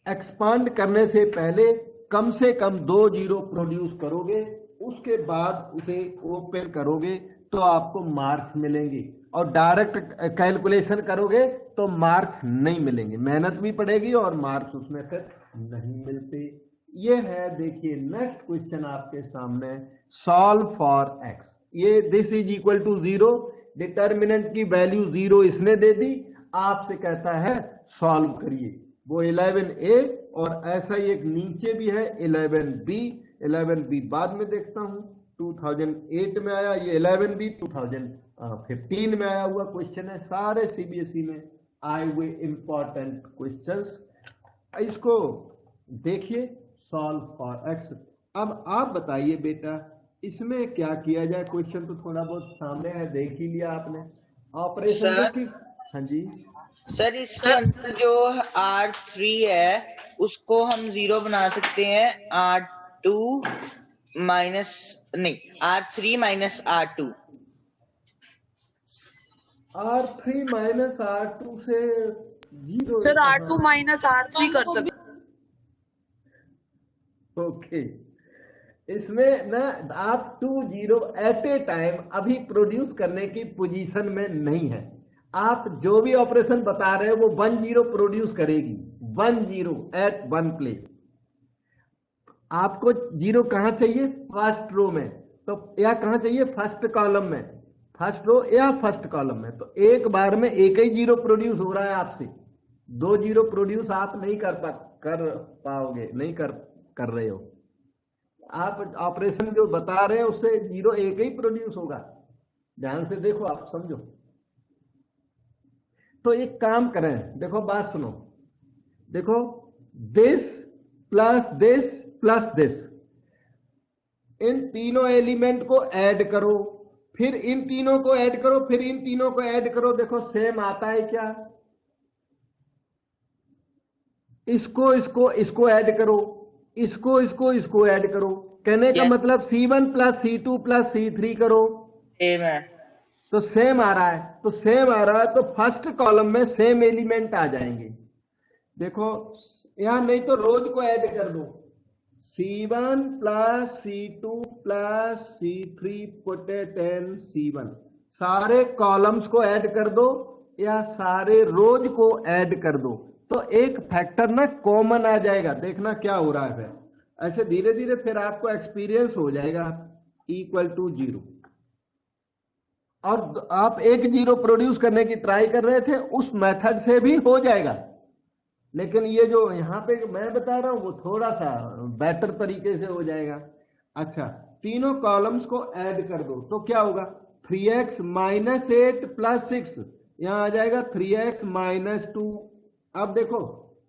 Expand करने से पहले कम से कम 2 जीरो प्रोड्यूस करोगे, उसके बाद उसे ओपन करोगे तो आपको मार्क्स मिलेंगे, और डायरेक्ट कैलकुलेशन करोगे तो मार्क्स नहीं मिलेंगे, मेहनत भी पड़ेगी और मार्क्स उसमें फिर नहीं मिलते। ये है, देखिए नेक्स्ट क्वेश्चन आपके सामने, सॉल्व फॉर एक्स। ये this is equal to 0, determinant की वैल्यू 0 इसने दे दी, आपसे कहता है सॉल्व करिए। वो 11a और ऐसा ही एक नीचे भी है 11b, 11b बाद में देखता हूं, 2008 में आया, ये 11b 2015 में आया हुआ क्वेश्चन है, सारे सीबीएसई में आए हुए इंपॉर्टेंट क्वेश्चंस। इसको देखिए, सॉल्व फॉर एक्स। अब आप बताइए बेटा इसमें क्या किया जाए, क्वेश्चन तो थोड़ा बहुत सामने है, देख ही लिया आपने, ऑपरेशन की। हाँ जी सर, इसके अंदर जो R3 है उसको हम 0 बना सकते हैं, R2 माइनस नहीं, R3 minus R2। R3 minus R2 से 0, सर R2 माइनस R3 कर सकते। ओके, इसमें ना आप 2 जीरो एट ए टाइम अभी प्रोड्यूस करने की पोजीशन में नहीं है। आप जो भी ऑपरेशन बता रहे हो वो 1 जीरो प्रोड्यूस करेगी, 1 जीरो एट 1 प्लेस। आपको जीरो कहां चाहिए, फर्स्ट रो में, तो या कहां चाहिए, फर्स्ट कॉलम में, फर्स्ट रो या फर्स्ट कॉलम में। तो एक बार में एक ही जीरो प्रोड्यूस हो रहा है आपसे, 2 जीरो प्रोड्यूस आप नहीं कर पाओगे, नहीं कर रहे हो। आप ऑपरेशन जो बता रहे हैं उससे जीरो एक ही प्रोड्यूस होगा, ध्यान से देखो, आप समझो। तो एक काम करें, देखो बात सुनो, देखो this plus this plus this, इन तीनों एलिमेंट को ऐड करो, फिर इन तीनों को ऐड करो, फिर इन तीनों को ऐड करो, देखो सेम आता है क्या। इसको इसको इसको ऐड करो, इसको इसको इसको ऐड करो, कहने का मतलब C1 plus C2 plus C3 करो, सेम है, तो सेम आ रहा है, तो सेम आ रहा है तो फर्स्ट कॉलम में सेम एलिमेंट आ जाएंगे। देखो यहां नहीं तो रोज को ऐड कर दो, C1 plus C2 plus C3 put it in C1। सारे कॉलम्स को ऐड कर दो या सारे रोज को ऐड कर दो, तो एक फैक्टर ना कॉमन आ जाएगा। देखना क्या हो रहा है, फिर ऐसे धीरे धीरे फिर आपको एक्सपीरियंस हो जाएगा। इक्वल टू 0, और आप एक 0 प्रोड्यूस करने की ट्राई कर रहे थे, उस मेथड से भी हो जाएगा, लेकिन ये जो यहां पे मैं बता रहा हूं वो थोड़ा सा बेटर तरीके से हो जाएगा। अच्छा, तीनों कॉलम्स को ऐड कर दो तो क्या होगा, 3x माइनस 8 प्लस 6, यहां आ जाएगा 3x माइनस 2। अब देखो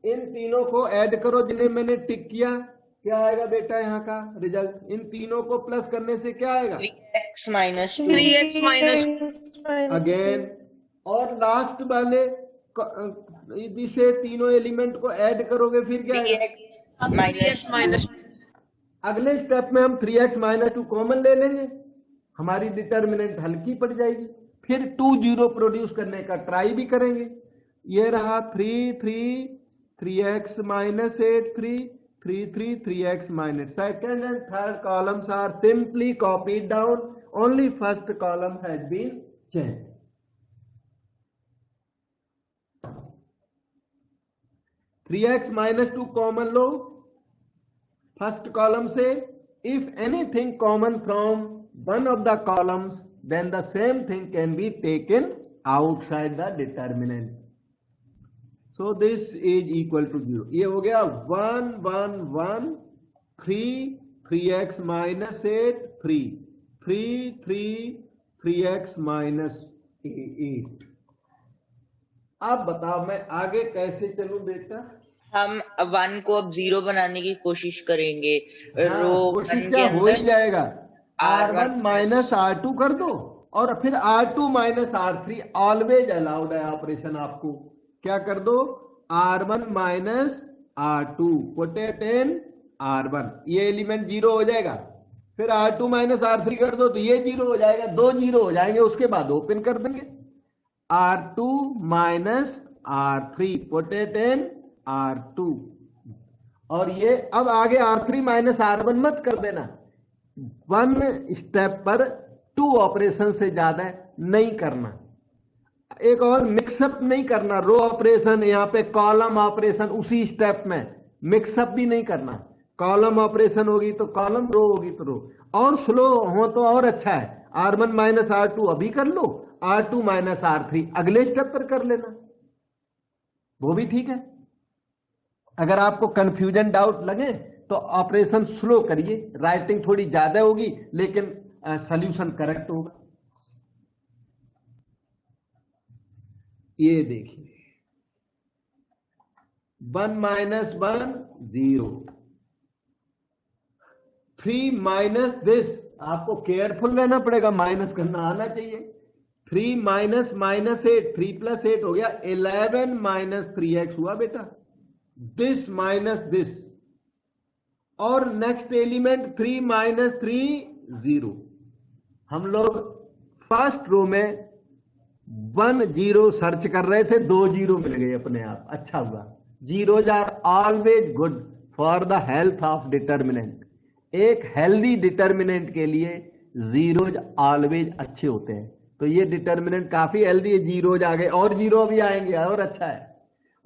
इन तीनों को ऐड करो जिन्हें मैंने टिक किया, क्या आएगा बेटा यहाँ का रिजल्ट? इन तीनों को प्लस करने से क्या आएगा, 3x minus 2। 3x minus again. और लास्ट वाले से तीनों एलिमेंट को ऐड करोगे फिर क्या आएगा, 3x माइनस अगले स्टेप में हम 3x माइनस 2 कॉमन ले लेंगे, हमारी डिटर्मिनेंट हल्की पड़ जाएगी। फिर 2 0 प्रोड्यूस करने का ट्राई भी करेंगे। ये रहा 3x minus 8 3x minus. Second and third columns are simply copied down, only first column has been change. Three x minus 2 common लो फर्स्ट कॉलम से। If anything common from one of the columns, then the same thing can be taken outside the determinant. So this is equal to 0। ये हो गया 1 1 1 3x minus 8 3x minus 8। अब बताओ मैं आगे कैसे चलूं बेटा? हम 1 को अब 0 बनाने की कोशिश करेंगे। हाँ, रो कोशिश 1 क्या के हो ही अंदर जाएगा। R1 R1 माइनस R2 कर दो और फिर R2 minus R3। Always allowed है ऑपरेशन आपको। क्या कर दो, R1 minus R2 put it in R1, ये एलिमेंट 0 हो जाएगा। फिर R2 माइनस R3 कर दो तो ये 0 हो जाएगा, 2 0 हो जाएंगे, उसके बाद ओपन कर देंगे। R2 minus R3 put it in R2, और ये अब आगे R3 माइनस R1 मत कर देना। 1 स्टेप पर 2 ऑपरेशन से ज्यादा नहीं करना। एक और मिक्सअप नहीं करना, रो ऑपरेशन यहाँ पे कॉलम ऑपरेशन उसी स्टेप में, मिक्सअप भी नहीं करना। कॉलम ऑपरेशन होगी तो कॉलम, रो होगी तो रो। और स्लो हो तो और अच्छा है, R1 माइनस R2 अभी कर लो, R2 माइनस R3 अगले स्टेप पर कर लेना, वो भी ठीक है। अगर आपको कंफ्यूजन डाउट लगे तो ऑपरेशन स्लो करिए, राइटिंग थोड़ी ज्यादा होगी लेकिन सॉल्यूशन करेक्ट होगा। ये देखिए 1 माइनस 1 0, 3 माइनस दिस, आपको केयरफुल रहना पड़ेगा, माइनस करना आना चाहिए। 3 माइनस माइनस 8, 3 प्लस 8 हो गया 11 माइनस 3x हुआ बेटा। दिस माइनस दिस, और नेक्स्ट एलिमेंट 3 माइनस 3 0। हम लोग फर्स्ट रो में 1 0 सर्च कर रहे थे, 2 0 मिल गए अपने आप, अच्छा हुआ। Zeros are always good for the health of determinant. एक हेल्दी डिटर्मिनेंट के लिए जीरोज ऑलवेज अच्छे होते हैं। तो ये डिटर्मिनेंट काफी हेल्दी है, जीरोज आ गए और 0 भी आएंगे और अच्छा है।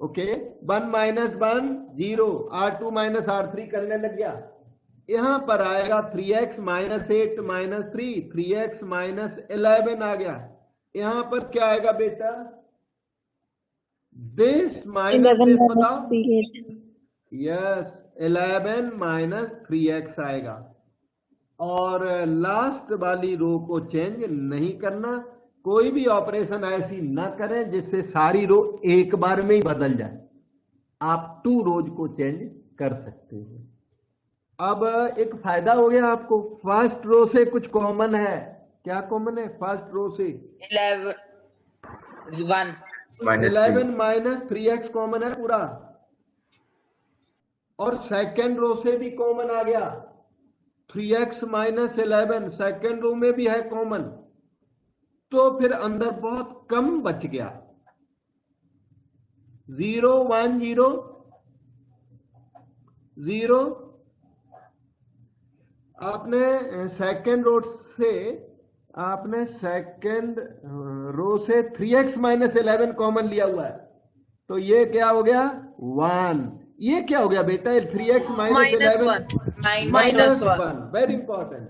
Okay, 1 minus 1 0, R2 minus R3 करने लग गया। यहां पर आएगा 3x minus 8 minus 3x minus 11 आ गया। यहां पर क्या आएगा बेटा, दिस माइनस दिस, बताओ। यस, 11 माइनस 3x आएगा। और लास्ट वाली रो को चेंज नहीं करना, कोई भी ऑपरेशन ऐसी ना करें जिससे सारी रो एक बार में ही बदल जाए। आप 2 रोज को चेंज कर सकते हैं। अब एक फायदा हो गया आपको, फर्स्ट रो से कुछ कॉमन है। क्या कॉमन है फर्स्ट रो से? 11 माइनस 3x कॉमन है पूरा, और सेकेंड रो से भी कॉमन आ गया 3x माइनस 11, सेकेंड रो में भी है कॉमन। तो फिर अंदर बहुत कम बच गया, 0 1 0 0 आपने सेकेंड रो से से 3x माइनस 11 कॉमन लिया हुआ है, तो ये क्या हो गया 1। ये क्या हो गया बेटा 3x minus -1 minus -1 1, very important.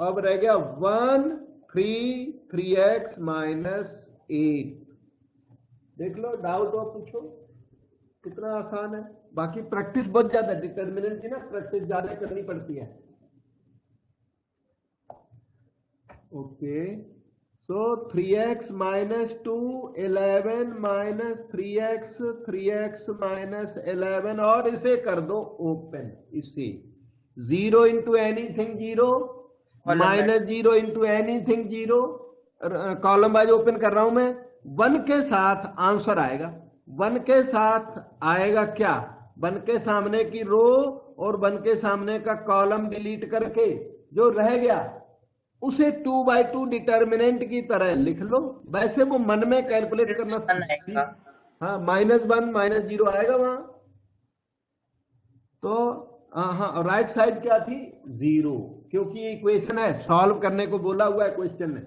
अब रह गया 1 3 3x माइनस 8। देख लो, डाउट हो पूछो, कितना आसान है। बाकी प्रैक्टिस बहुत ज्यादा, डिटर्मिनेंट की ना प्रैक्टिस ज्यादा करनी पड़ती है। ओके, सो 3x minus 2 11 minus 3x minus 11, और इसे कर दो ओपन। इसे 0 into anything 0, minus 0 into anything 0। Column wise open कर रहा हूं मैं। 1 के साथ आंसर आएगा। 1 के साथ आएगा क्या, 1 के सामने की रो और 1 के सामने का कॉलम डिलीट करके जो रह गया उसे 2/2 डिटर्मिनेंट की तरह लिख लो। वैसे वो मन में कैलकुलेट करना सीख। हाँ, -1 -0 आएगा वहां। तो हाँ, राइट साइड क्या थी 0, क्योंकि ये इक्वेशन है, सॉल्व करने को बोला हुआ है क्वेश्चन में।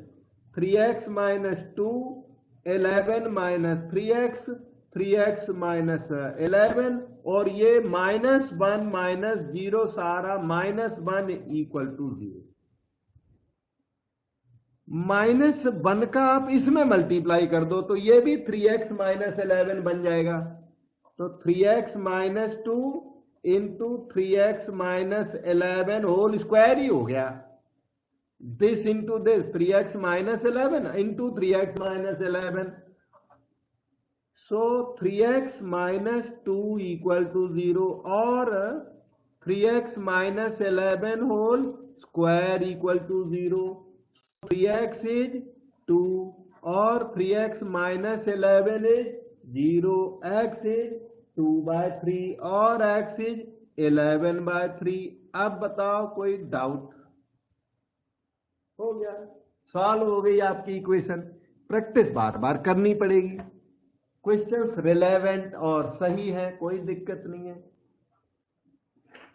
3x minus 2 11 minus 3x minus 11, और ये -1 -0 सारा -1 इक्वल टू 0। -1 का आप इसमें मल्टीप्लाई कर दो तो ये भी 3x माइनस 11 बन जाएगा। तो 3x minus 2 into 3x minus 11 whole square ही हो गया। This into this 3x minus 11 into 3x minus 11। So 3x minus 2 equal to 0 और 3x minus 11 whole square equal to 0। 3x is 2 और 3x minus 11 is 0। x is 2/3 और x is 11/3। अब बताओ कोई doubt? हो गया, सॉल्व हो गई आपकी इक्वेशन। प्रैक्टिस बार बार करनी पड़ेगी। क्वेश्चंस रिलेवेंट और सही है, कोई दिक्कत नहीं है।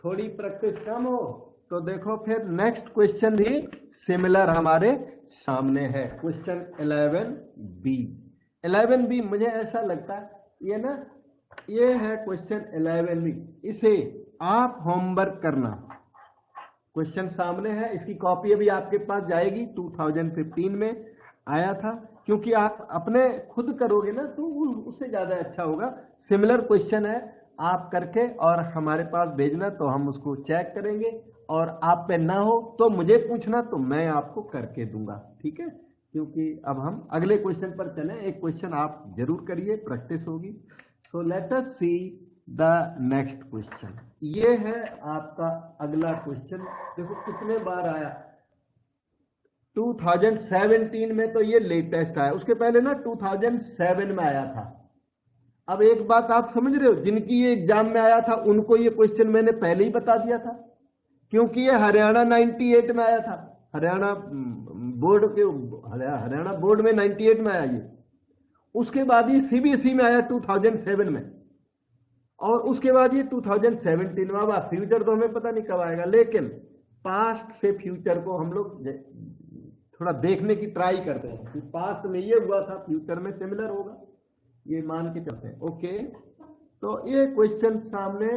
थोड़ी प्रैक्टिस कम हो तो देखो फिर नेक्स्ट क्वेश्चन भी सिमिलर हमारे सामने है। Question 11b। 11b मुझे ऐसा लगता है ये ना, ये है क्वेश्चन 11b। इसे आप होमवर्क करना। क्वेश्चन सामने है, इसकी कॉपी अभी आपके पास जाएगी। 2015 में आया था। क्योंकि आप अपने खुद करोगे ना तो उससे ज्यादा अच्छा होगा। सिमिलर क्वेश्चन है, आप करके और हमारे पास भेजना तो हम उसको चेक करेंगे, और आप पे ना हो तो मुझे पूछना, तो मैं आपको करके दूंगा। ठीक है, क्योंकि अब हम अगले क्वेश्चन पर चलें। एक क्वेश्चन आप जरूर करिए, प्रैक्टिस होगी। So let us see the next question. ये है आपका अगला क्वेश्चन। देखो कितने बार आया। 2017 में तो ये लेटेस्ट आया, उसके पहले ना 2007 में आया था। अब एक बात आप समझ रहे हो, जिनकी ये एग्जाम में आया था उनको ये क्वेश्चन मैंने पहले ही बता दिया था, क्योंकि ये हरियाणा 98 में आया था। हरियाणा बोर्ड में 98 में आया ये। उसके बाद ये सीबीएसई में आया 2007 में, और उसके बाद ये 2017 में। अब फ्यूचर तो हमें पता नहीं कब आएगा, लेकिन पास्ट से फ्यूचर को हम लोग थोड़ा देखने की ट्राई करते हैं कि पास्ट में ये हुआ था, फ्यूचर में सिमिलर होगा, ये मान के चलते हैं। ओके, तो ये क्वेश्चन सामने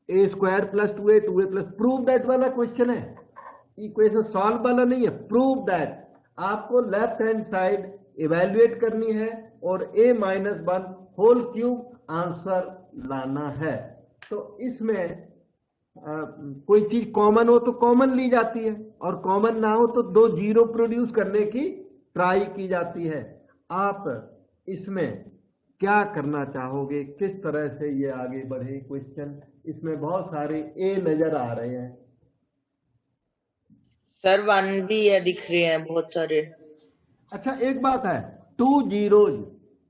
a square plus 2a plus prove that वाला क्वेश्चन है। इक्वेशन सॉल्व वाला नहीं है, प्रूव दैट। आपको लेफ्ट हैंड साइड इवेल्युएट करनी है और a-1 होल क्यूब आंसर लाना है। तो इसमें कोई चीज कॉमन हो तो कॉमन ली जाती है, और कॉमन ना हो तो 2 जीरो प्रोड्यूस करने की ट्राई की जाती है। आप इसमें क्या करना चाहोगे, किस तरह से ये आगे बढ़े क्वेश्चन? इसमें बहुत सारे ए नजर आ रहे हैं सर। 1 भी है, दिख रहे हैं बहुत सारे। अच्छा, एक बात है, 2 जीरोज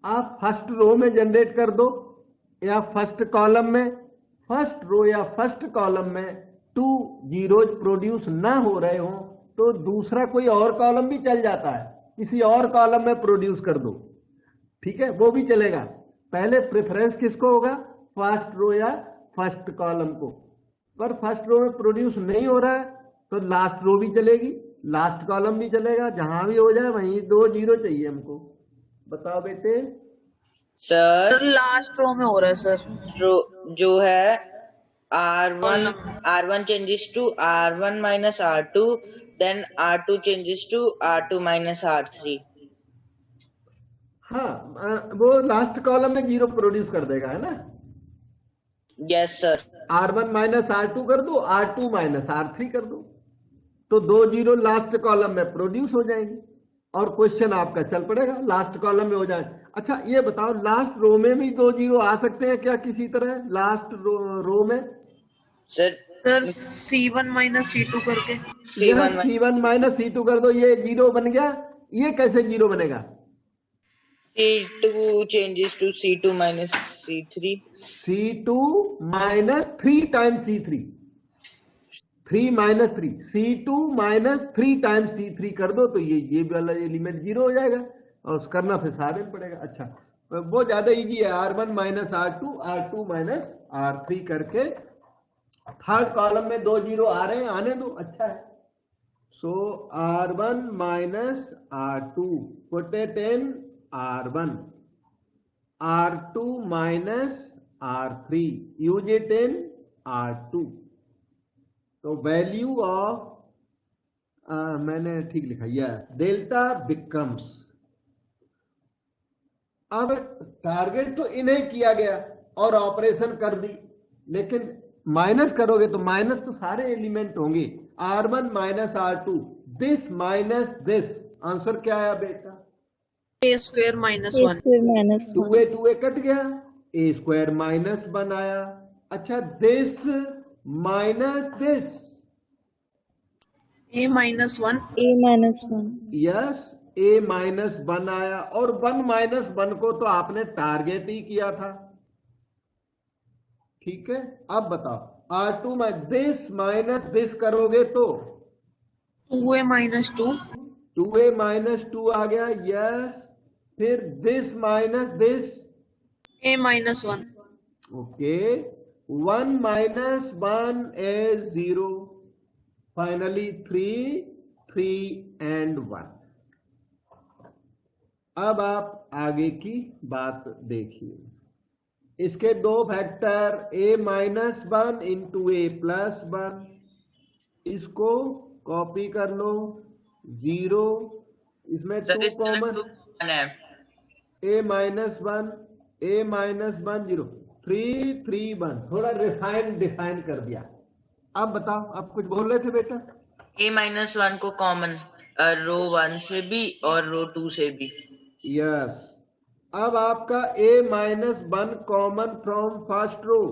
आप फर्स्ट रो में जनरेट कर दो या फर्स्ट कॉलम में। फर्स्ट रो या फर्स्ट कॉलम में 2 जीरोज प्रोड्यूस ना हो रहे हो तो दूसरा कोई और कॉलम भी चल जाता है, किसी और कॉलम में प्रोड्यूस कर दो। ठीक है, वो भी चलेगा। पहले प्रेफरेंस किसको होगा, फर्स्ट रो या फर्स्ट कॉलम को। पर फर्स्ट रो में प्रोड्यूस नहीं हो रहा है तो लास्ट रो भी चलेगी, लास्ट कॉलम भी चलेगा, जहां भी हो जाए वहीं 2 जीरो चाहिए हमको। बताओ बेटे। सर सर लास्ट रो में हो रहा है सर। जो है R1 column R1 changes to R1 minus R2, then R2 changes to R2 minus R3. हाँ, वो लास्ट कॉलम में जीरो प्रोड्यूस कर देगा, है ना। Yes sir. R1 minus R2 कर दो, R2 माइनस R3 कर दो, तो 2 जीरो लास्ट कॉलम में प्रोड्यूस हो जाएंगे और क्वेश्चन आपका चल पड़ेगा, लास्ट कॉलम में हो जाए। अच्छा ये बताओ, लास्ट रो में भी 2 जीरो आ सकते हैं क्या किसी तरह लास्ट रो में? सर C1 माइनस C2 करके। C1 माइनस C2 कर दो, ये जीरो बन गया। ये कैसे जीरो बनेगा? C2 changes to C2 minus C3. C2 minus 3 times C3, 3 minus 3, C2 minus 3 times C3 कर दो तो ये वाला एलिमेंट जीरो हो जाएगा और करना फिर सारे में पड़ेगा। अच्छा वो ज्यादा इजी है, R1 minus R2, R2 minus R3 करके थर्ड कॉलम में 2 जीरो आ रहे हैं, आने दो, अच्छा है। सो R1 minus R2 put it in R1, R2 minus R3 use it in R2। तो वैल्यू ऑफ मैंने ठीक लिखा, यस, डेल्टा बिकम्स। अब टारगेट तो इन्हें किया गया और ऑपरेशन कर दी, लेकिन माइनस करोगे तो माइनस तो सारे एलिमेंट होंगे। R1 minus R2, this minus this, answer क्या आया बेटा? A square minus A 1। square minus 1. 2a cut गया, a स्क्वायर माइनस 1 आया। अच्छा this minus this, A minus 1। A minus 1. Yes, a minus 1 आया और 1 माइनस 1 को तो आपने टारगेट ही किया था, ठीक है। अब बताओ R2 में दिस माइनस दिस करोगे तो 2A माइनस 2। 2a माइनस 2 आ गया, यस। फिर this minus this, A minus 1। Okay, 1 minus 1 is 0, finally 3 and 1। अब आप आगे की बात देखिए, इसके दो factor a minus 1 into a plus 1, इसको कॉपी कर लो, 0, इसमें 2 common, a minus 1, a minus 1 0, 3 3 1, थोड़ा रिफाइन डिफाइन कर दिया। अब बताओ, आप कुछ बोल रहे थे बेटा? A minus 1 को कॉमन रो 1 से भी और रो 2 से भी। यस। अब आपका a minus 1 common from first row,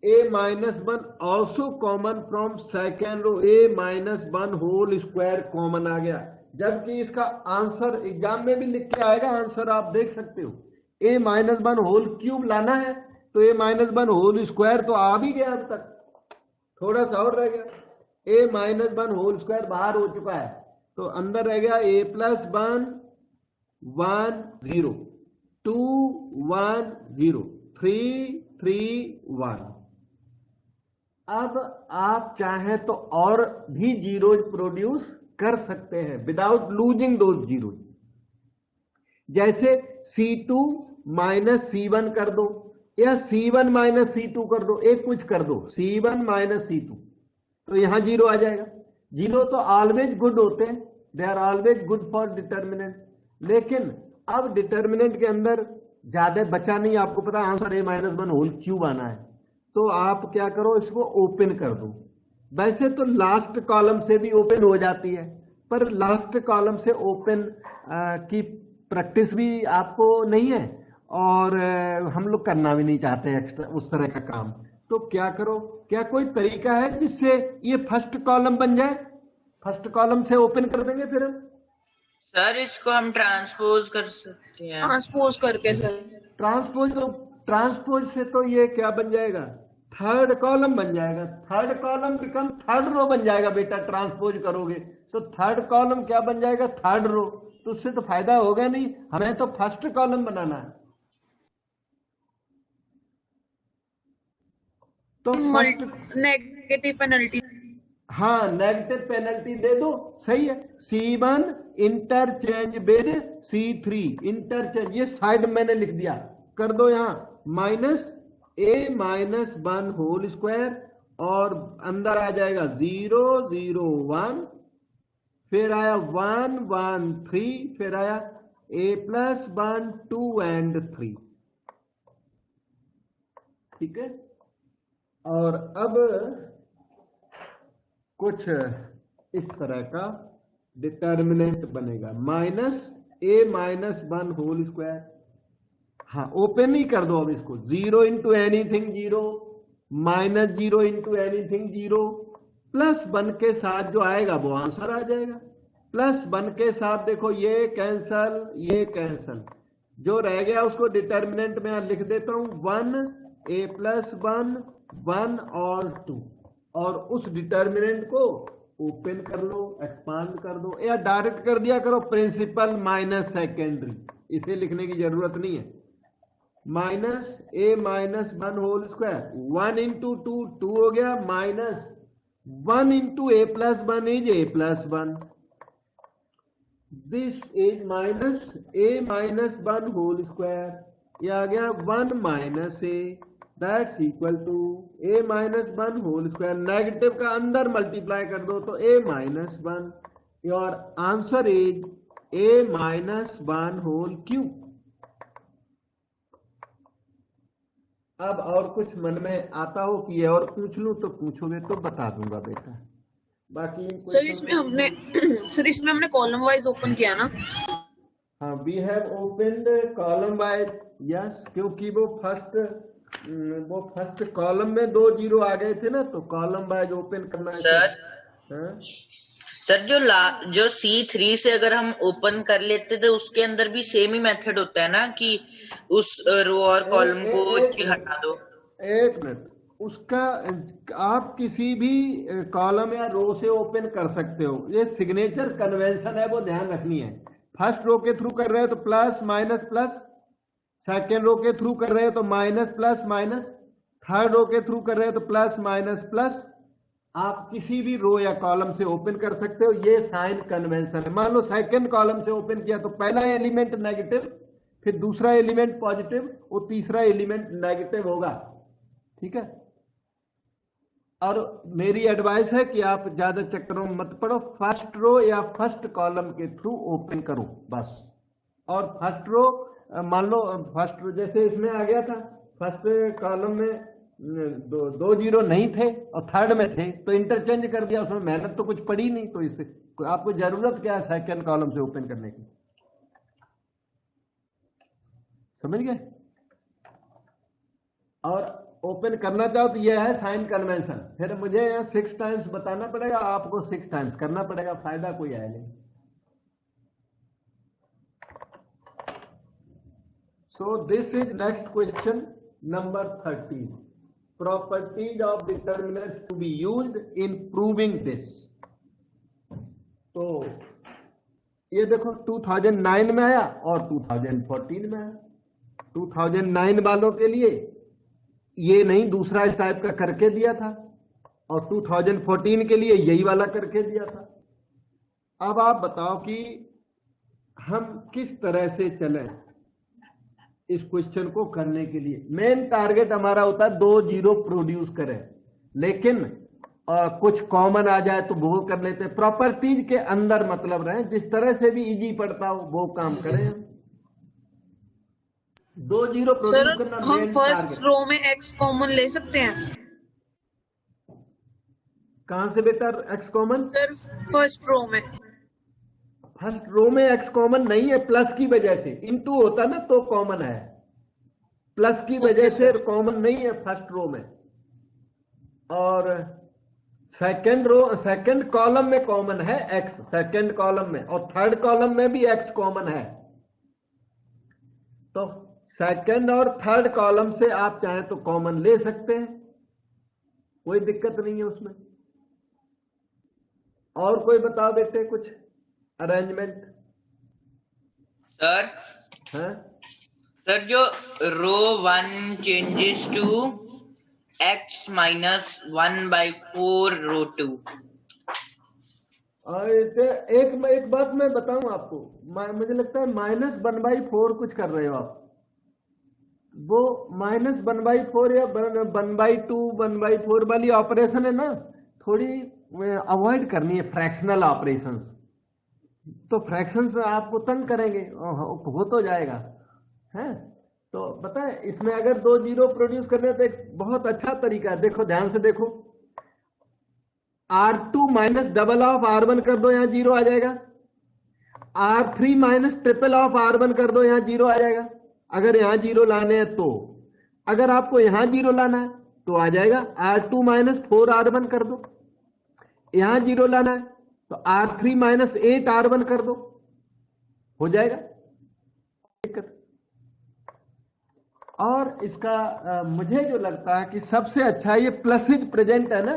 a minus 1 also common from second row, a minus 1 whole square common आ गया, जबकि इसका आंसर एग्जाम में भी लिख के आएगा, आंसर आप देख सकते हो। a माइनस 1 होल क्यूब लाना है तो a माइनस 1 होल स्क्वायर तो आ भी गया, अब तक थोड़ा सा और रह गया, a माइनस 1 होल स्क्वायर बाहर हो चुका है तो अंदर रह गया a प्लस 1 1 0, 2 1 0, 3 3 1। अब आप चाहें तो और भी जीरो प्रोड्यूस कर सकते हैं विदाउट लूजिंग दो जीरो, जैसे C2 माइनस C1 कर दो या C1 माइनस C2 कर दो, एक कुछ कर दो, C1 माइनस C2, तो यहां जीरो आ जाएगा। जीरो तो ऑलवेज गुड होते हैं, they are always good for determinant, लेकिन अब डिटर्मिनेंट के अंदर ज्यादा बचा नहीं, आपको पता answer a minus 1 whole cube आना है, तो आप क्या करो, इसको ओपन कर दो। वैसे तो लास्ट कॉलम से भी ओपन हो जाती है, पर लास्ट कॉलम से ओपन की प्रैक्टिस भी आपको नहीं है और हम लोग करना भी नहीं चाहते एक्स्ट्रा उस तरह का काम। तो क्या करो, क्या कोई तरीका है जिससे ये फर्स्ट कॉलम बन जाए? फर्स्ट कॉलम से ओपन कर देंगे फिर हम। सर इसको हम ट्रांसपोज कर सकते हैं। ट्रांसपोज करके सर। ट्रांसपोज से तो ये क्या बन जाएगा, थर्ड कॉलम बन जाएगा, third column become third row बन जाएगा बेटा, ट्रांसपोज करोगे तो थर्ड कॉलम क्या बन जाएगा, थर्ड रो, तो उससे तो फायदा होगा नहीं, हमें तो फर्स्ट कॉलम बनाना है। तो फर्स्ट, नेगेटिव पेनल्टी। हाँ नेगेटिव पेनल्टी दे दो, सही है। C1 interchange with C3 interchange, ये साइड मैंने लिख दिया, कर दो यहां माइनस A-1 होल स्क्वायर, और अंदर आ जाएगा 0 0 1, फिर आया 1 1 3, फिर आया A+1 2 and 3, ठीक है। और अब कुछ इस तरह का डिटर्मिनेंट बनेगा, -A-1 होल स्क्वायर, हाँ ओपन ही कर दो अब इसको, 0 इंटू एनीथिंग 0, -0 इंटू एनीथिंग 0, +1 के साथ जो आएगा वो आंसर आ जाएगा। +1 के साथ देखो ये कैंसल, ये कैंसल, जो रह गया उसको डिटर्मिनेंट में लिख देता हूं 1 A+1 1 और 2, और उस डिटर्मिनेंट को ओपन कर लो, एक्सपांड कर दो, या डायरेक्ट कर दिया करो प्रिंसिपल माइनस सेकेंडरी, इसे लिखने की जरूरत नहीं है। -A-1 होल स्क्वायर, 1 इंटू 2 2 हो गया, -1 into A+1 is A+1, this is -A-1 whole square, ये आ गया 1 - A, that's equal to A-1 whole square, negative का अंदर मल्टीप्लाई कर दो तो A-1, your answer is A-1 whole cube. अब और कुछ मन में आता हो कि ये और पूछ लूं तो पूछोगे तो बता दूंगा बेटा, बाकी सर इसमें हमने कॉलम वाइज ओपन किया ना। हाँ we have opened column wise, yes, क्योंकि वो फर्स्ट कॉलम में 2 0 आ गए थे ना, तो कॉलम वाइज ओपन करना है सर। हाँ? सर जो C3 से अगर हम ओपन कर लेते थे उसके अंदर भी सेम ही मेथड होता है ना, कि उस रो और कॉलम को हटा दो। एक मिनट, उसका आप किसी भी कॉलम या रो से ओपन कर सकते हो, ये सिग्नेचर कन्वेंशन है, वो ध्यान रखनी है। फर्स्ट रो के थ्रू कर रहे हो तो plus minus plus, second row के थ्रू कर रहे हो तो minus plus minus, third row के थ्रू कर रहे हो तो प्लस माइनस प्लस, आप किसी भी रो या कॉलम से ओपन कर सकते हो, ये साइन कन्वेंशन है। मान लो सेकंड कॉलम से ओपन किया तो पहला एलिमेंट नेगेटिव, फिर दूसरा एलिमेंट पॉजिटिव, और तीसरा एलिमेंट नेगेटिव होगा, ठीक है। और मेरी एडवाइस है कि आप ज्यादा चक्करों में मत पड़ो, फर्स्ट रो या फर्स्ट कॉलम के थ्रू ओपन करो बस। और फर्स्ट रो, मान लो फर्स्ट रो जैसे इसमें आ गया था, फर्स्ट कॉलम में 2 0 नहीं थे और थर्ड में थे, तो इंटरचेंज कर दिया, उसमें मेहनत तो कुछ पड़ी नहीं, तो इससे आपको जरूरत क्या है सेकंड कॉलम से ओपन करने की, समझ गए। और ओपन करना चाहो तो यह है साइन कन्वेंशन, फिर मुझे यहाँ 6 टाइम्स बताना पड़ेगा, आपको 6 टाइम्स करना पड़ेगा, फायदा कोई है नहीं। सो this is next question number 13, properties of determinants to be used in proving this। तो ये देखो 2009 में आया और 2014 में आया। 2009 वालों के लिए ये नहीं, दूसरा इस टाइप का करके दिया था, और 2014 के लिए यही वाला करके दिया था। अब आप बताओ कि हम किस तरह से चलें इस क्वेश्चन को करने के लिए। मेन टारगेट हमारा होता है 2 0 प्रोड्यूस करें, लेकिन कुछ कॉमन आ जाए तो वो कर लेते हैं, प्रॉपर्टीज के अंदर मतलब रहे, जिस तरह से भी इजी पड़ता हो वो काम करें। 2 0 प्रोड्यूस करना हम मेन फर्स्ट टारगेट। रो में x कॉमन ले सकते हैं? कहां से बेटा x common? Sir first row में। फर्स्ट रो में x कॉमन नहीं है, प्लस की वजह से, इनटू होता ना तो कॉमन है, प्लस की वजह से कॉमन नहीं है फर्स्ट रो में। और सेकंड कॉलम में कॉमन है x, सेकंड कॉलम में, और थर्ड कॉलम में भी x कॉमन है। तो सेकंड और थर्ड कॉलम से आप चाहें तो कॉमन ले सकते हैं, कोई दिक्कत नहीं है उसमें। और कोई बताओ बेटे कुछ अरेंजमेंट। सर है सर जो रो 1 चेंजेस टू x माइनस 1/4 रो 2। और एक बात मैं बताऊं आपको, मुझे लगता है -1/4 कुछ कर रहे हो आप। वो -1/4 या 1/2 1/4 वाली ऑपरेशन है ना, थोड़ी अवॉइड करनी है, फ्रैक्शनल ऑपरेशंस। तो फ्रैक्शंस आपको तंग करेंगे, हो तो जाएगा है। तो पता है इसमें अगर 2 जीरो प्रोड्यूस करने तो एक बहुत अच्छा तरीका है, देखो ध्यान से देखो। R2 minus double of R1 कर दो, यहां जीरो आ जाएगा। R3 minus triple of R1 कर दो, यहां जीरो आ जाएगा। अगर यहां जीरो लाने हैं तो, अगर आपको यहां जीरो लाना है तो आ जाएगा R2 माइनस 4R1 कर दो। यहां जीरो लाना है तो R3 माइनस 8R1 कर दो, हो जाएगा। दिक्कत। और इसका मुझे जो लगता है कि सबसे अच्छा ये प्लसेज प्रेजेंट है ना,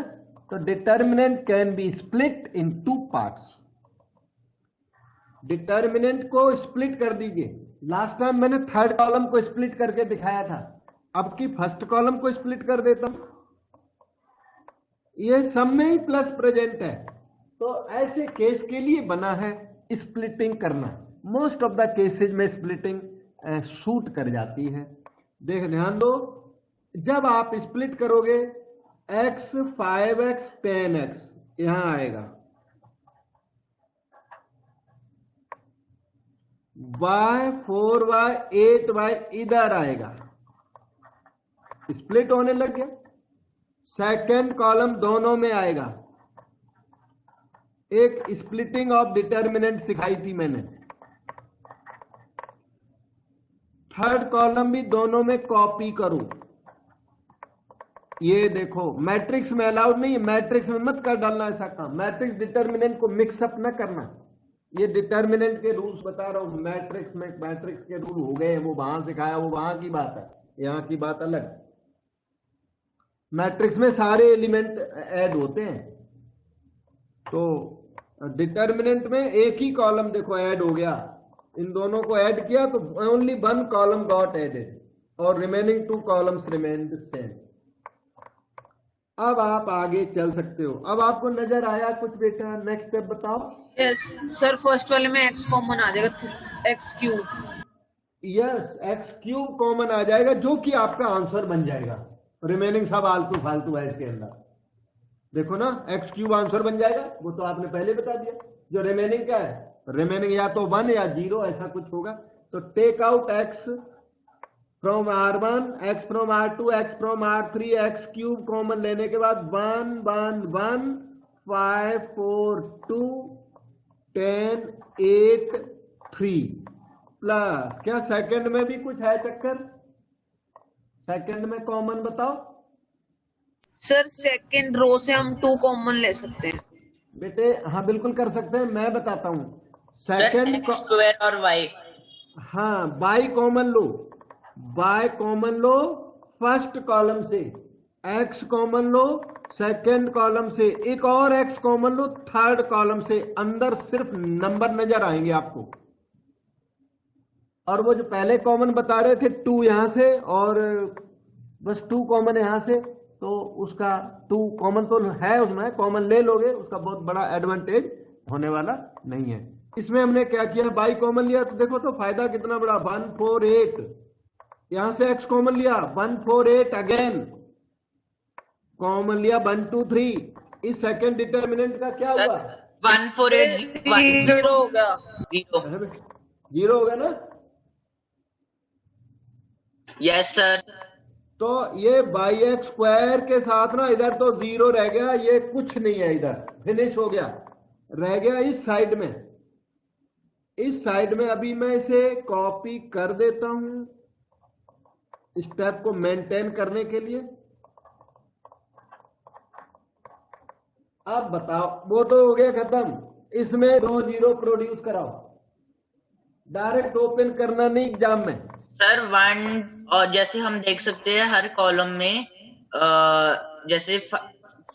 तो determinant can be split in 2 parts. Determinant को स्प्लिट कर दीजिए। लास्ट टाइम मैंने थर्ड कॉलम को स्प्लिट करके दिखाया था, अब की फर्स्ट कॉलम को स्प्लिट कर देता हूं। ये सब में ही प्लस प्रेजेंट है, तो ऐसे केस के लिए बना है स्प्लिटिंग करना। मोस्ट ऑफ द केसेज में स्प्लिटिंग सूट कर जाती है। देख ध्यान दो, जब आप स्प्लिट करोगे x 5x 10x यहां आएगा, y 4y 8y इधर आएगा, स्प्लिट होने लग गया। सेकेंड कॉलम दोनों में आएगा। एक स्प्लिटिंग ऑफ डिटर्मिनेंट सिखाई थी मैंने। थर्ड कॉलम भी दोनों में कॉपी करूं। ये देखो मैट्रिक्स में अलाउड नहीं है, मैट्रिक्स में मत कर डालना ऐसा काम। मैट्रिक्स डिटर्मिनेंट को मिक्सअप न करना। ये डिटर्मिनेंट के रूल्स बता रहा हूं, मैट्रिक्स में मैट्रिक्स के रूल हो गए, वो वहां सिखाया, वो वहां की बात है, यहां की बात अलग। मैट्रिक्स में सारे एलिमेंट ऐड होते हैं, तो डिटर्मिनेंट में एक ही कॉलम देखो ऐड हो गया, इन दोनों को ऐड किया तो ओनली 1 कॉलम गॉट एडेड और रिमेनिंग 2 कॉलम्स रिमेन्ड सेम। अब आप आगे चल सकते हो। अब आपको नजर आया कुछ बेटा? नेक्स्ट स्टेप बताओ। यस सर, फर्स्ट वाले में x कॉमन आ जाएगा, x cube. Yes, x cube common आ जाएगा, जो कि आपका आंसर बन जाएगा। रिमेनिंग सब आलतू फालतू है इसके अंदर। देखो ना, x क्यूब आंसर बन जाएगा, वो तो आपने पहले बता दिया। जो रिमेनिंग क्या है, रिमेनिंग या तो 1 या 0 ऐसा कुछ होगा। तो take out x from R1, x from R2, x from R3, x cube common लेने के बाद 1 1 1 5 4 2 10 8 3 प्लस क्या सेकंड में भी कुछ है चक्कर? सेकंड में कॉमन बताओ सर सेकंड रो से हम 2 कॉमन ले सकते हैं बेटे। हाँ बिल्कुल कर सकते हैं, मैं बताता हूं। सर सेकंड x स्क्वायर और y। हाँ, by common low, by common लो फर्स्ट कॉलम से, x कॉमन लो सेकंड कॉलम से, एक और x कॉमन लो थर्ड कॉलम से। अंदर सिर्फ नंबर नजर आएंगे आपको। और वो जो पहले कॉमन बता रहे थे 2 यहां से और बस 2 कॉमन यहां से, तो उसका 2 कॉमन तो है, उसमें कॉमन ले लोगे, उसका बहुत बड़ा एडवांटेज होने वाला नहीं है। इसमें हमने क्या किया, बाई कॉमन लिया, तो देखो तो फायदा कितना बड़ा, 1 4 8। यहां से x कॉमन लिया, 1 4 8 अगेन कॉमन लिया, 1 2 3। इस सेकंड डिटर्मिनेंट का क्या हुआ? 1 4 8 0 हो गया। 0 हो गया ना? Yes sir. तो ये बाई एक्स स्क्वायर के साथ ना इधर तो 0 रह गया, ये कुछ नहीं है, इधर फिनिश हो गया, रह गया इस साइड में। इस साइड में अभी मैं इसे कॉपी कर देता हूं स्टेप को मेंटेन करने के लिए। अब बताओ, वो तो हो गया खत्म। इसमें 2 0 प्रोड्यूस कराओ, डायरेक्ट ओपन करना नहीं एग्जाम में। सर 1 और जैसे हम देख सकते हैं हर कॉलम में जैसे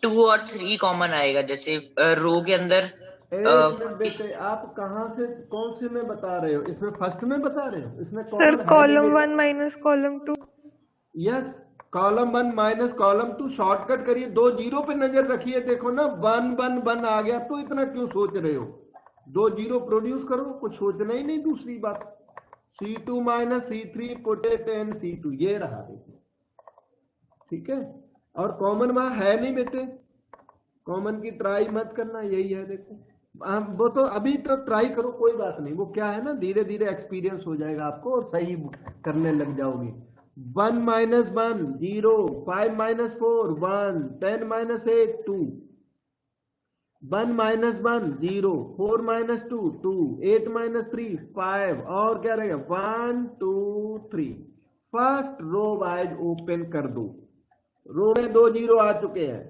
2 और 3 कॉमन आएगा, जैसे रो के अंदर। एक मिनट बेटे, आप कहां से कौन से में बता रहे हो? इसमें फर्स्ट में बता रहे हो? इसमें sir column 1 minus column 2। Yes, column 1 minus column 2 shortcut करिए, 2 जीरो पे नजर रखिए, देखो ना 1 1 1 आ गया, तो इतना क्यों सोच रहे हो, 2 जीरो प्रोड्यूस करो, कुछ सोचना ही नहीं। दूसरी बात C2 minus C3 put it in C2, ये रहा देखो, ठीक है। और कॉमन वहां है नहीं बेटे, कॉमन की ट्राई मत करना, यही है देखो। वो तो अभी तो ट्राई करो, कोई बात नहीं, वो क्या है ना, धीरे धीरे एक्सपीरियंस हो जाएगा आपको और सही करने लग जाओगे। 1 minus 1 0, 5 minus 4 1, 10 minus 8 2, 1 minus 1 0, 4 minus 2 2, 8 minus 3 5, और क्या रहेगा 1 2 3। फर्स्ट रो वाइज ओपन कर दो, रो में 2 जीरो आ चुके हैं,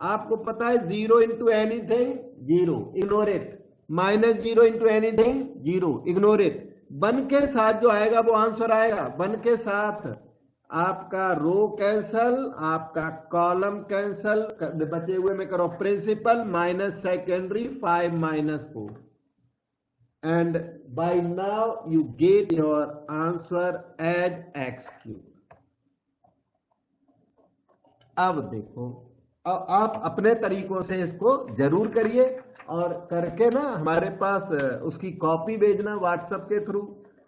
आपको पता है 0 into anything 0, ignore it, minus 0 into anything 0, ignore it. 1 के साथ जो आएगा वो आंसर आएगा, 1 के साथ आपका रो कैंसल, आपका कॉलम कैंसल, बचे हुए में करो principal minus secondary 5 minus 4, and by now you get your answer as x cube. अब देखो, आप अपने तरीकों से इसको जरूर करिए, और करके ना हमारे पास उसकी कॉपी भेजना व्हाट्सएप के थ्रू,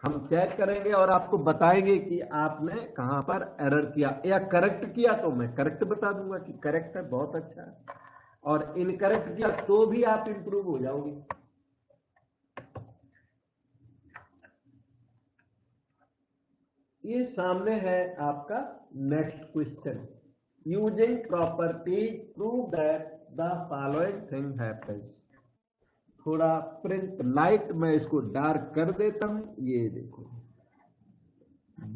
हम चेक करेंगे और आपको बताएंगे कि आपने कहां पर एरर किया, या करेक्ट किया तो मैं करेक्ट बता दूंगा कि करेक्ट है, बहुत अच्छा है, और इनकरेक्ट किया तो भी आप इंप्रूव हो जाओगे। ये सामने है आपका next question, using properties prove that the following thing happens। थोड़ा प्रिंट लाइट मैं इसको डार्क कर देता हूं, ये देखो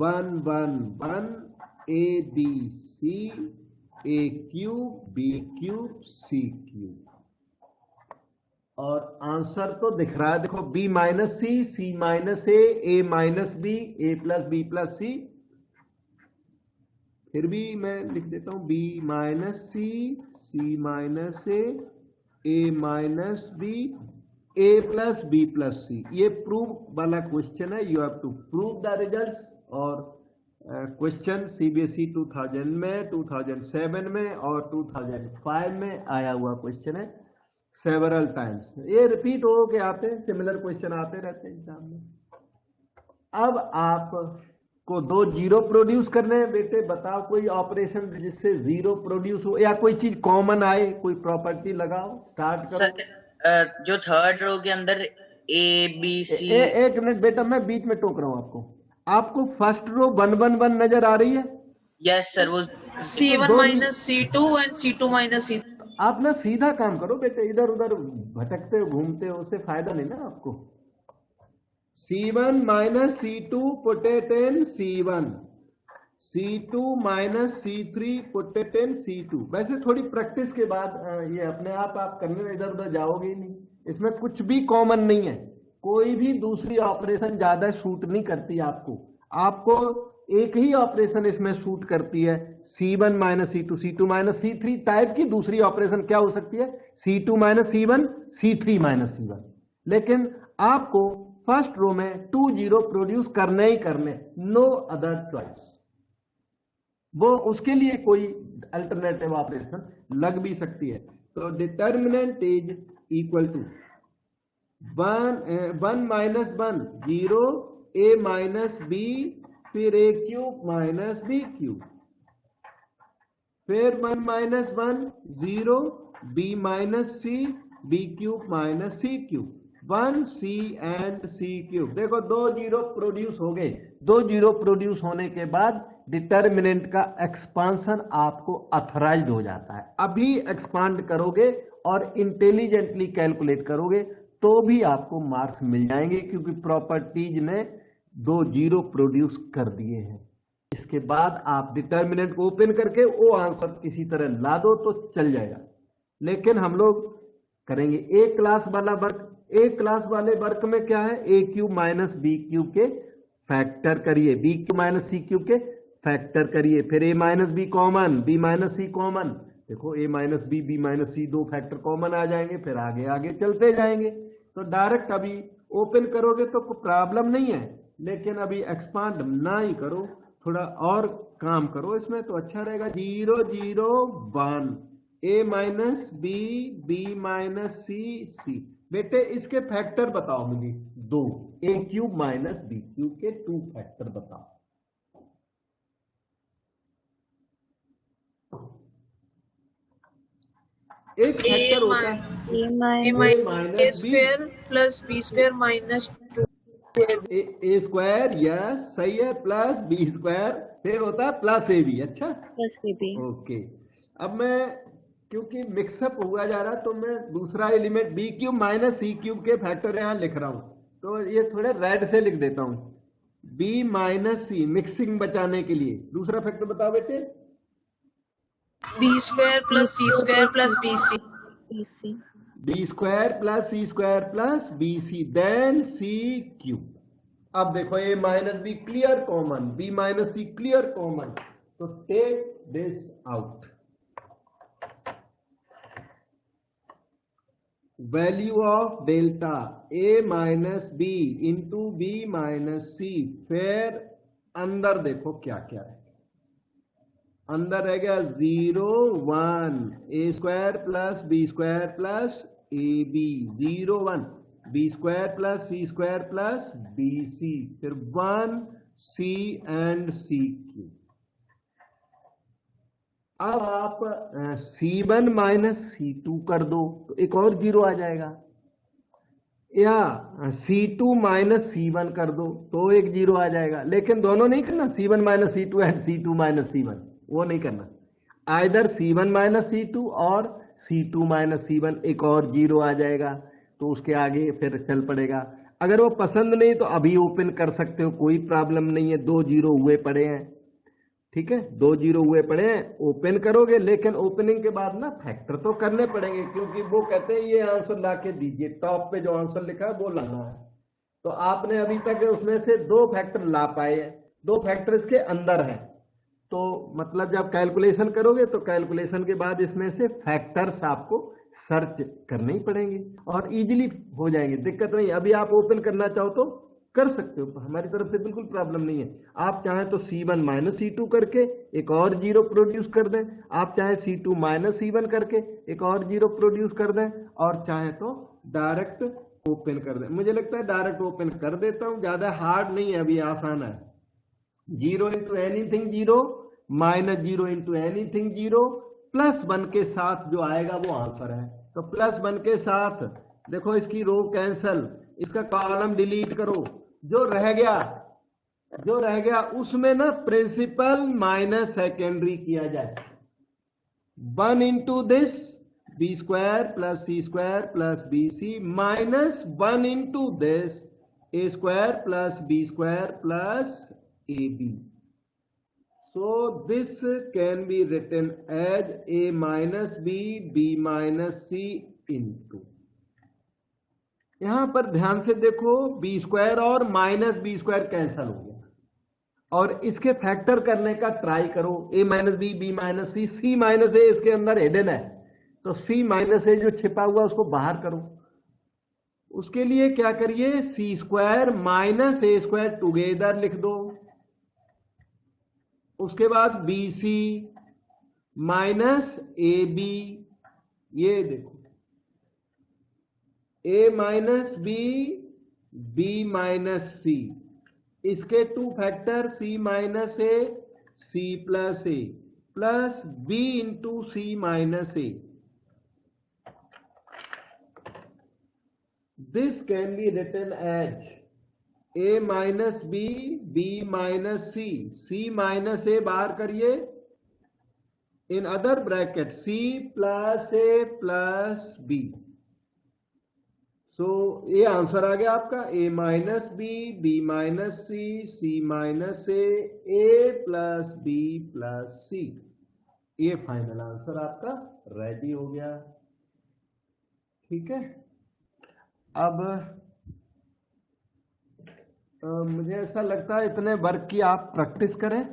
1 1 1 A B C A cube B cube C cube, और आंसर तो दिख रहा है देखो B minus C, C minus A minus B, A plus B plus C, फिर भी मैं लिख देता हूं B minus C, C minus A minus B, A plus B plus C। ये प्रूव वाला क्वेश्चन है, you have to prove the results. और क्वेश्चन CBSE 2000 में, 2007 में और 2005 में आया हुआ क्वेश्चन है, सेवरल टाइम्स ये रिपीट हो के आते हैं, सिमिलर क्वेश्चन आते रहते हैं एग्जाम में। अब आप को 2 जीरो प्रोड्यूस करने हैं बेटे, बताओ कोई ऑपरेशन जिससे 0 प्रोड्यूस हो, या कोई चीज कॉमन आए, कोई प्रॉपर्टी लगाओ, स्टार्ट करो। सर जो थर्ड रो के अंदर A B C, एक मिनट बेटा, मैं बीच में टोक रहा हूं आपको फर्स्ट रो 1 1 1 नजर आ रही है? यस सर, वो C1 minus C2 and C2 minus C। आप ना सीधा काम करो बेटे, इधर उधर भटकते हो घूमते हो, उससे फायदा नहीं ना आपको। C1 minus C2 put it in C1, C2 minus C3 put it in C2। वैसे थोड़ी प्रैक्टिस के बाद ये अपने आप करने में इधर उधर जाओगे ही नहीं, इसमें कुछ भी कॉमन नहीं है, कोई भी दूसरी ऑपरेशन ज्यादा सूट नहीं करती आपको एक ही ऑपरेशन इसमें सूट करती है, C1 minus C2, C2 minus C3 type की दूसरी ऑपरेशन क्या हो सकती है, C2 minus C1, C3 minus C1। लेकिन आपको फर्स्ट रो में 2 जीरो प्रोड्यूस करने ही करने, नो अदर चॉइस। वो उसके लिए कोई अल्टरनेटिव ऑपरेशन लग भी सकती है। तो determinant is equal to 1 minus 1 0, A minus B, फिर A cube minus B cube, फिर 1 minus 1 0, B minus C, B cube minus C cube, 1C and C cube. देखो 2 जीरो प्रोड्यूस हो गए, 2 जीरो प्रोड्यूस होने के बाद डिटर्मिनेंट का expansion आपको ऑथराइज्ड हो जाता है। अभी एक्सपांड करोगे और इंटेलिजेंटली कैलकुलेट करोगे तो भी आपको मार्क्स मिल जाएंगे, क्योंकि प्रॉपर्टीज ने 2 जीरो प्रोड्यूस कर दिए हैं। इसके बाद आप डिटर्मिनेंट को ओपन करके वो आंसर किसी तरह ला दो तो चल जाएगा। लेकिन हम लोग करेंगे ए क्लास वाला वर्क। ए क्लास वाले वर्क में क्या है, A cube minus B cube के फैक्टर करिए, B cube minus C cube के फैक्टर करिए, फिर A minus B common, B minus C common. देखो A minus B, B minus C, 2 factor common आ जाएंगे, फिर आगे आगे चलते जाएंगे। तो डायरेक्ट अभी ओपन करोगे तो कोई प्रॉब्लम नहीं है, लेकिन अभी एक्सपांड ना ही करो, थोड़ा और काम करो इसमें तो अच्छा रहेगा। 0 0 1 a minus B B minus C C. बेटे इसके फैक्टर बताओ मुझे, 2 a cube minus B cube के 2 फैक्टर बताओ। एक फैक्टर होता है A A minus minus B square plus B square minus 2 A square, yes सही है, प्लस बी स्क्वायर, फिर होता है प्लस ए बी। अच्छा प्लस ए बी। ओके। अब मैं क्योंकि मिक्सअप हुआ जा रहा तो मैं दूसरा element B cube minus C cube के फैक्टर यहां लिख रहा हूं, तो ये थोड़े रेड से लिख देता हूं, बी माइनस सी, मिक्सिंग बचाने के लिए। दूसरा फैक्टर बताओ बेटे। B square plus C square plus B C B C. B square plus C square plus B C then C cube. अब देखो A minus B clear common, B minus C clear common, तो take this out. Value of delta A minus B into B minus C, फिर अंदर देखो क्या क्या है। अंदर रह गया 0 1 A square plus B square plus A B, 0 1 B square plus C square plus B C, फिर 1 सी एंड सी क्यू। अब आप C1 माइनस C2 कर दो तो एक और 0 आ जाएगा, या C2 माइनस C1 कर दो तो एक 0 आ जाएगा। लेकिन दोनों नहीं करना, C1 minus C2 and C2 minus C1, वो नहीं करना। आइदर C1 माइनस C2 और C2 माइनस C1, एक और 0 आ जाएगा तो उसके आगे फिर चल पड़ेगा। अगर वो पसंद नहीं तो अभी ओपन कर सकते हो, कोई प्रॉब्लम नहीं है। 2 0 हुए पड़े हैं, ठीक है, 2 0 हुए पड़े हैं, ओपन करोगे, लेकिन ओपनिंग के बाद ना फैक्टर तो करने पड़ेंगे, क्योंकि वो कहते हैं ये आंसर ला के दीजिए, टॉप पे जो आंसर लिखा है वो लाना है। तो आपने अभी तक उसमें से 2 फैक्टर ला पाए हैं, 2 फैक्टर इसके अंदर हैं, तो मतलब जब कैलकुलेशन करोगे तो कैलकुलेशन के बाद इसमें से फैक्टर्स आपको सर्च करने ही पड़ेंगे और इजीली हो जाएंगे, दिक्कत नहीं। अभी आप ओपन करना चाहो तो कर सकते हो, हमारी तरफ से बिल्कुल प्रॉब्लम नहीं है। आप चाहें तो C1 माइनस C2 करके एक और 0 प्रोड्यूस कर दें, आप चाहें C2 माइनस C1 करके एक और 0 प्रोड्यूस कर दें, और चाहें तो डायरेक्ट ओपन कर दें। मुझे लगता है डायरेक्ट ओपन कर देता हूं, ज्यादा हार्ड नहीं है, अभी आसान है। 0 into anything 0 minus 0 into anything 0 plus 1 के साथ जो आएगा वो आंसर है। तो प्लस 1 के साथ देखो इसकी रो कैंसल, इसका कॉलम डिलीट करो, जो रह गया उसमें ना प्रिंसिपल माइनस सेकेंडरी किया जाए। 1 into this B square plus C square plus B C minus 1 into this A square plus B square plus A B. So this can be written as a minus b minus c into, यहां पर ध्यान से देखो B square और minus B square cancel हो गया, और इसके फैक्टर करने का ट्राई करो। a minus B minus C, C minus A इसके अंदर हिडन है, तो सी माइनस ए जो छिपा हुआ उसको बाहर करो। उसके लिए क्या करिए, C square minus A square together लिख दो, उसके बाद B C minus A B, ये देखो A minus B minus C, इसके 2 factor C minus A C plus B into C minus A. This can be written as a minus B minus C minus A बाहर करिए, in other bracket C plus A plus B. So ये answer आ गया आपका, a minus B minus C minus A plus B plus सी। ये final answer आपका ready हो गया, ठीक है। अब मुझे ऐसा लगता है इतने वर्क की आप प्रैक्टिस करें,